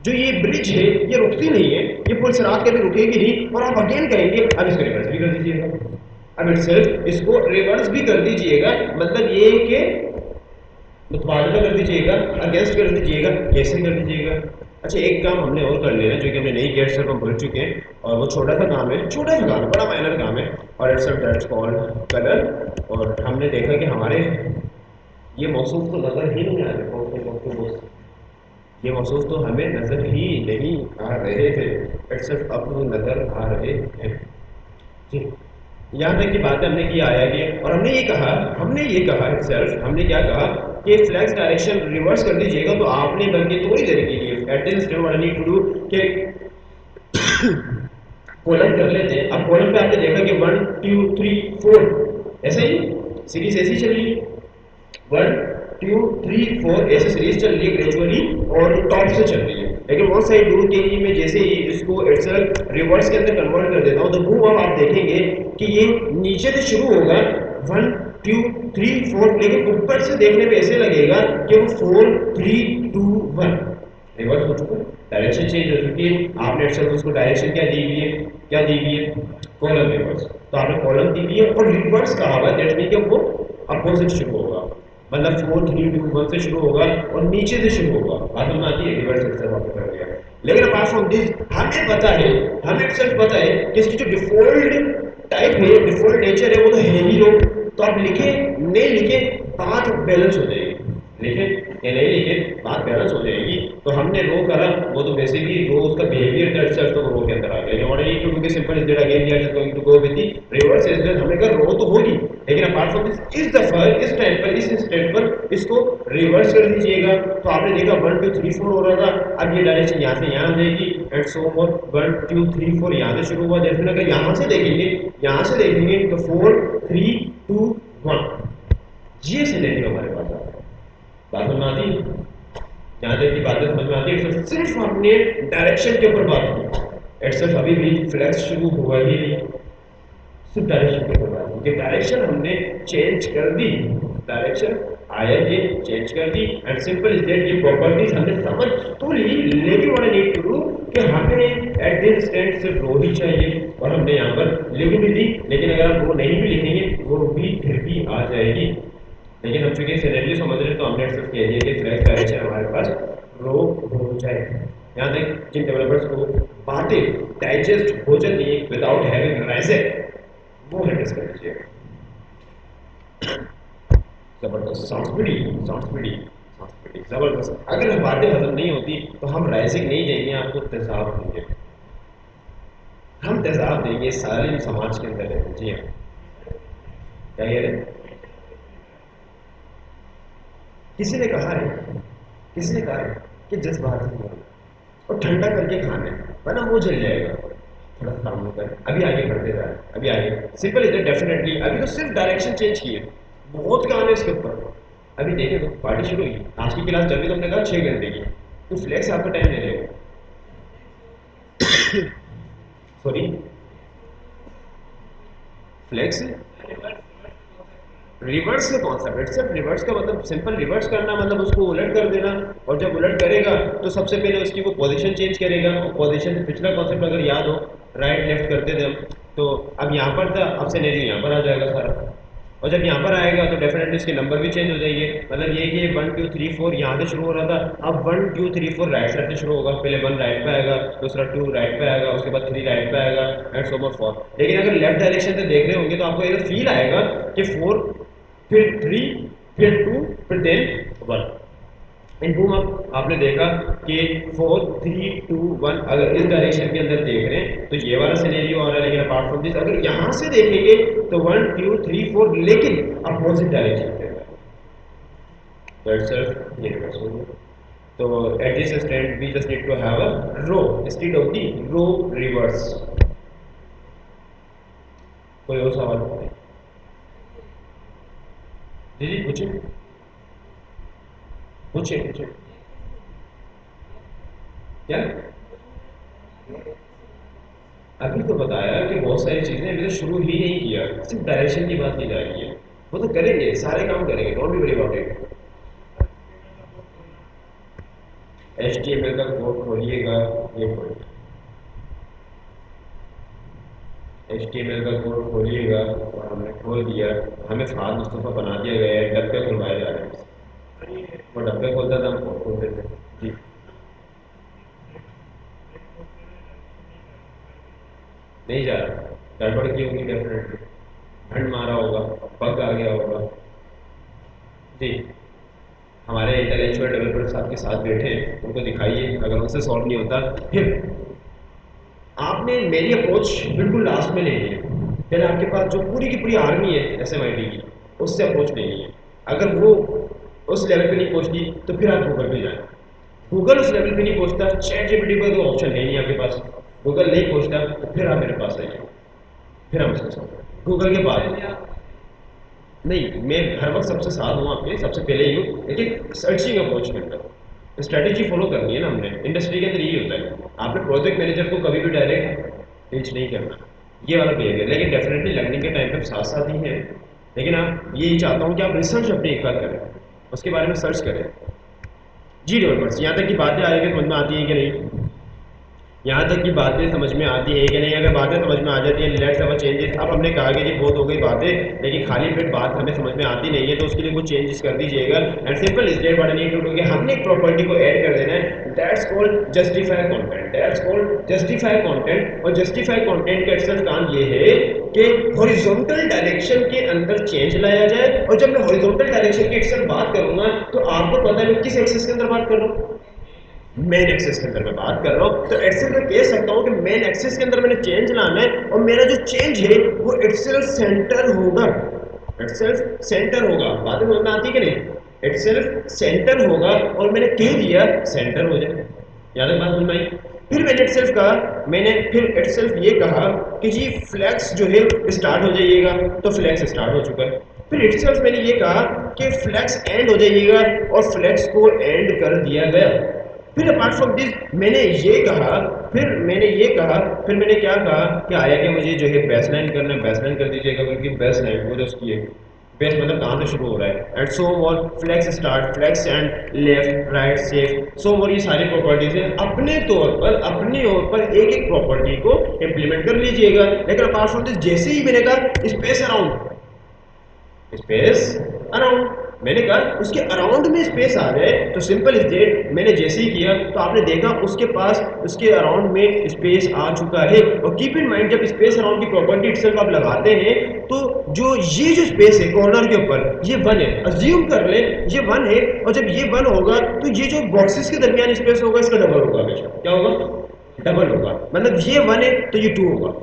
जो ये ब्रिज है ये रुकती नहीं है, ये पुलसरात कभी रुकेगी नहीं, और आप अगेन कहेंगे अब इसको रिवर्स भी कर दीजिएगा, अब सिर्फ इसको रिवर्स भी कर दीजिएगा। मतलब ये कि मुतबादला कर दीजिएगा, अगेंस्ट कर दीजिएगा, कैसे कर दीजिएगा। अच्छा एक काम हमने और कर लेना जो कि हमने नहीं किया, सर हम भूल चुके हैं, और वो छोटा सा काम है, छोटा सा काम, बड़ा माइनर काम है, और इट्स दैट्स कॉल्ड कलर। और हमने देखा कि हमारे ये मौसूफ तो नज़र ही नहीं आ रहे, ये महसूस तो हमें नजर ही नहीं आ रहे थे, एक्सेप्ट अब वो नजर आ रहे हैं। जी, यहाँ तक की बात हमने की आया कि, और हमने ये कहा itself, हमने क्या कहा कि फ्लैक्स डायरेक्शन रिवर्स कर दीजिएगा। तो आपने बल्कि थोड़ी देर के लिए at this step what I need to do कि कॉलम कर लेते हैं। अब कॉलम पे आपने देखा कि 1 2 3 4 ऐसा ही सीरीज ऐसी चल रही है, 1 2 3 4 ऐसे सीरीज चल रही है ग्रेजुअली, और टॉप से चल रही है। लेकिन बहुत सारी दूर के लिए मैं जैसे ही इसको रिवर्स के अंदर कन्वर्ट कर देता हूँ, तो वो अब आप देखेंगे कि ये नीचे से शुरू होगा 1 2 3 4, लेकिन ऊपर से देखने पे ऐसे लगेगा कि वो 4 3 2 1 रिवर्स हो चुका है, डायरेक्शन चेंज हो चुकी है। आपने एक्सेल उसको डायरेक्शन क्या दी हुई है, क्या दी हुई है, कॉलम रिवर्स। तो आपने कॉलम दी हुई है और रिवर्स कहा हुआ है, दैट मीन कि वो अपोजिट शुरू होगा, मतलब 4 3 2 1 से शुरू होगा और नीचे से शुरू होगा। बात समझ आती है, रिवर्स एक्सेल आपको कर दिया। लेकिन अपार्ट फ्रॉम दिस हमें पता है, हमें एक्सेल पता है कि इसकी जो डिफॉल्ट टाइप है, डिफॉल्ट नेचर है, वो तो है ही रो। तो आप लिखे नहीं लिखे बात बैलेंस हो जाएगी, लिखे या नहीं लिखे, बात बैलेंस हो जाएगी। तो हमने रो करा, वो तो बेसिकली रो उसका बिहेवियर दैट सेल्फ, तो वो रो के अंदर आ गया। What I need to do, simple is that again we are just going to go with the reverse as well. हमने कहा रो तो होगी, लेकिन अपार्ट फ्रॉम दिस इस दफा इस टाइम पर इस इंस्टेंट पर इसको रिवर्स कर दीजिएगा। तो आपने देखा 1 2 3 4 हो रहा था, अब ये डायरेक्शन यहाँ से यहाँ आ जाएगी एंड सो ऑन। 1 2 3 4 यहाँ से शुरू हुआ, जैसे अगर यहाँ से देखेंगे, यहाँ से देखेंगे तो 4 3 2 1 ये सिनेरियो हमारे पास आ रहा है। बात समझ में आती है? यहाँ तक की बातें समझ में आती है। तो सिर्फ हमने डायरेक्शन के ऊपर बात की, एटसेल्फ अभी भी फ्लैक्स शुरू हुआ ही नहीं, सिर्फ डायरेक्शन के ऊपर बात की। डायरेक्शन हमने चेंज कर दी, डायरेक्शन आया ये चेंज कर दी एंड सिंपल इज दैट। ये प्रॉपर्टीज हमने समझ तो ली, लेकिन what I need to do कि हमें एट दिस स्टेट सिर्फ रो ही चाहिए, और हमने यहाँ पर लिख भी दी। लेकिन अगर हम रो नहीं भी लिखेंगे वो भी फिर भी आ जाएगी। लेकिन हम चूंकि सिनेरियो समझ रहे हैं तो हमने एक्सेप्ट किया है कि फ्लैश डायरेक्शन हमारे पास रो हो जाए। यहाँ तक जिन डेवलपर्स को बातें डाइजेस्ट हो जाती है विदाउट हैविंग राइजेक्ट, वो हैंडल कर लीजिए। जबरदस्त, सांस पीढ़ी जबरदस्त। अगर बातें हजम नहीं होती तो हम राइजिंग नहीं देंगे आपको, तेजाब देंगे। हम तेजाब देंगे सारे समाज के अंदर रहते। जी हाँ, क्या कह रहे हैं? किसी ने कहा है, किसी ने कहा है कि जज्बात नहीं होना और ठंडा करके खाना है, वरना मुंह जल जाएगा। थोड़ा काम होता है, अभी आगे बढ़ते जा रहे हैं, अभी आगे सिंपल इज डेफिनेटली। अभी तो सिर्फ डायरेक्शन चेंज किए, बहुत काम है इसके ऊपर। अभी देखें तो पार्टी शुरू हुई, आज की क्लास जब भी तुमने कहा 6 घंटे की, तो फ्लेक्स आपका टाइम ले लेगा। सॉरी, फ्लेक्स रिवर्स में कौन सा बेट सर? रिवर्स का मतलब सिंपल रिवर्स करना, मतलब उसको उलट कर देना। और जब उलट करेगा तो सबसे पहले उसकी वो पोजीशन चेंज करेगा, और पोजीशन से पिछला कॉन्सेप्ट अगर याद हो, राइट लेफ्ट करते थे हम, तो अब यहाँ पर था, अब सिनेरियो यहाँ पर आ जाएगा सारा। और जब यहाँ पर आएगा तो डेफिनेटली इसके नंबर भी चेंज हो जाएंगे। मतलब ये कि 1 2 3 4 यहाँ से शुरू हो रहा था, अब 1 2 3 4 राइट साइड से शुरू होगा। पहले 1 राइट पे आएगा, दूसरा 2 राइट पे आएगा, उसके बाद 3 राइट पे आएगा एंड सो मच 4। लेकिन अगर लेफ्ट डायरेक्शन से देख रहे होंगे तो आपको एक फील आएगा कि 4 फिर 3 फिर 2 फिर 1 इन बूम। अब आपने देखा कि 4 3 2 1 अगर इस डायरेक्शन के अंदर देख रहे हैं तो ये वाला सिनेरियो आ रहा है। लेकिन अपार्ट फ्रॉम दिस अगर यहाँ से देखेंगे तो 1 2 3 4 लेकिन अपोजिट डायरेक्शन के अंदर, दैट्स ये रिवर्स हो गया। तो at this stand we just need to have a row instead of the row reverse. कोई और सवाल? जी जी पूछे पूछे पूछे। क्या? अभी तो बताया कि बहुत सारी चीजें अभी तो शुरू ही नहीं किया, सिर्फ डायरेक्शन की बात की जा रही है। वो तो करेंगे, सारे काम करेंगे, don't be worry about it. HTML का कोड खोलिएगा, ये खोलिए, HTML का कोड खोलिएगा और हमने खोल दिया। हमें फाद मुस्तफ़ा बना दिया गया है, डब्बे खुलवाए जा रहे हैं। वो डब्बे खोलता था, हम कोड खोलते थे। जी, नहीं जा रहा, गड़बड़ की होगी डेफिनेटली, ठंड मारा होगा, बग आ गया होगा। जी, हमारे इंटेलेक्चुअल डेवलपर साहब के साथ बैठे हैं, उनको दिखाइए, अगर उनसे सॉल्व नहीं होता फिर आपने मेरी अप्रोच बिल्कुल लास्ट में लेनी है। फिर आपके पास जो पूरी की पूरी आर्मी है SMIT की, उससे अप्रोच लेनी है। अगर वो उस लेवल पे नहीं पहुंचती तो फिर आप गूगल पे जाएं। गूगल उस लेवल पे नहीं पहुंचता, चैट जीपीटी पर तो ऑप्शन है नहीं आपके पास, गूगल नहीं पहुंचता तो फिर आप मेरे पास आइए, फिर हम उसको सॉल्व गूगल के बाद। नहीं, मैं हर वक्त सबसे साथ हूँ, आपके सबसे पहले ही हूँ, लेकिन सर्चिंग अप्रोच के अंदर स्ट्रैटेजी फॉलो करनी है ना हमने। इंडस्ट्री के अंदर यही होता है, आपने प्रोजेक्ट मैनेजर को कभी भी डायरेक्ट रीच नहीं करना, ये वाला बिहेवियर। लेकिन डेफिनेटली लर्निंग के टाइम पे साथ साथ ही है। लेकिन आप यही चाहता हूँ कि आप रिसर्च अपनी एक बार करें, उसके बारे में सर्च करें। जी डेवलपर्स, यहाँ तक की बातें आ रही है, समझ में आती है कि नहीं? यहाँ तक कि बातें समझ में आती है कि नहीं? अगर बातें समझ में आ जाती हैं, लेट्स हैव अ चेंजेस। अब हमने कहा कि जी बहुत हो गई बातें, लेकिन खाली पेट बात हमें समझ में आती नहीं है, तो उसके लिए कुछ चेंजेस कर दीजिएगा। And simple is that what I need to do कि हमने एक प्रॉपर्टी को ऐड कर देना है, that's called justify content, that's called justify content. और जस्टिफाई कंटेंट का एक्सेस काम ये है कि हॉरिजॉन्टल डायरेक्शन के अंदर चेंज लाया जाए। और जब मैं हॉरिजॉन्टल डायरेक्शन की एक्सेस बात करूंगा, तो आपको पता है मैं किस एक्सेस के अंदर बात कर रहा हूँ? मेन एक्सेस के अंदर मैं बात कर रहा हूँ। तो एक्सेस में कह सकता हूँ कि मेन एक्सेस के अंदर मैंने चेंज लाना है, और मेरा जो चेंज है वो इटसेल्फ सेंटर होगा, इटसेल्फ सेंटर होगा। बात समझ में आती है कि नहीं? इटसेल्फ सेंटर होगा, और मैंने कह दिया सेंटर हो जाए। याद है बात समझ में आई? फिर मैंने इटसेल्फ कहा, मैंने फिर इटसेल्फ ये कहा कि जी फ्लैक्स जो है स्टार्ट हो जाइएगा, तो फ्लैक्स स्टार्ट हो चुका है। फिर इटसेल्फ मैंने ये कहा कि फ्लैक्स एंड हो जाइएगा, और फ्लैक्स को एंड कर दिया गया। फिर अपार्ट फ्रॉम दिस मैंने ये कहा, फिर मैंने क्या कहा कि आया कि मुझे जो है बेस लाइन करना है, बेस लाइन कर दीजिएगा, क्योंकि बेस लाइन वो जो उसकी है बेस मतलब कहाँ से शुरू हो रहा है। एंड सो और flex start, flex end, left right safe, so और ये सारी प्रॉपर्टीज हैं। अपने तौर पर अपने ओर पर एक एक प्रॉपर्टी को इंप्लीमेंट कर लीजिएगा। लेकिन अपार्ट फ्रॉम दिस जैसे ही मैंने कहा स्पेस अराउंड, स्पेस अराउंड, मैंने कहा उसके अराउंड में स्पेस आ जाए, तो सिंपल इज दैट मैंने जैसे ही किया तो आपने देखा उसके पास उसके अराउंड में स्पेस आ चुका है। और कीप इन माइंड जब स्पेस अराउंड की प्रॉपर्टी इटसेल्फ आप लगाते हैं, तो जो स्पेस है कॉर्नर के ऊपर ये वन है, अज्यूम कर ले ये वन है। और जब ये वन होगा तो ये जो बॉक्सेस के दरमियान स्पेस होगा इसका डबल होगा हमेशा। क्या होगा? डबल होगा। मतलब ये वन है तो ये टू होगा,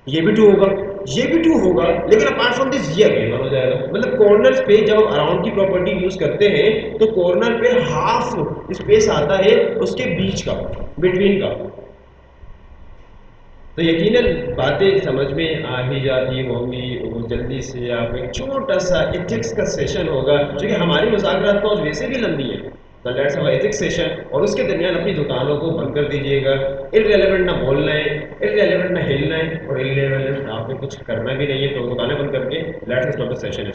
ये भी टू होगा, ये भी टू होगा। लेकिन अपार्ट फ्रॉम दिस ये अगेन वन हो जाएगा। मतलब कॉर्नर पे जब आप अराउंड की प्रॉपर्टी यूज करते हैं, तो कॉर्नर पे हाफ स्पेस आता है उसके बीच का, बिटवीन का। तो यकीनन बातें समझ में आ ही जाती होंगी। वो जल्दी से आप एक छोटा सा एथिक्स का सेशन होगा, क्योंकि हमारी मुज़ाकरात तो वैसे भी लंबी है। तो लेट्स हैव एथिक्स सेशन, और उसके दरमियान अपनी दुकानों को बंद कर दीजिएगा। इररेलेवेंट ना बोलना है, इररेलेवेंट ना हिलना है, और इररेलेवेंट आपको कुछ करना भी नहीं है, तो दुकानें बंद करके लेट्स स्टॉप द सेशन।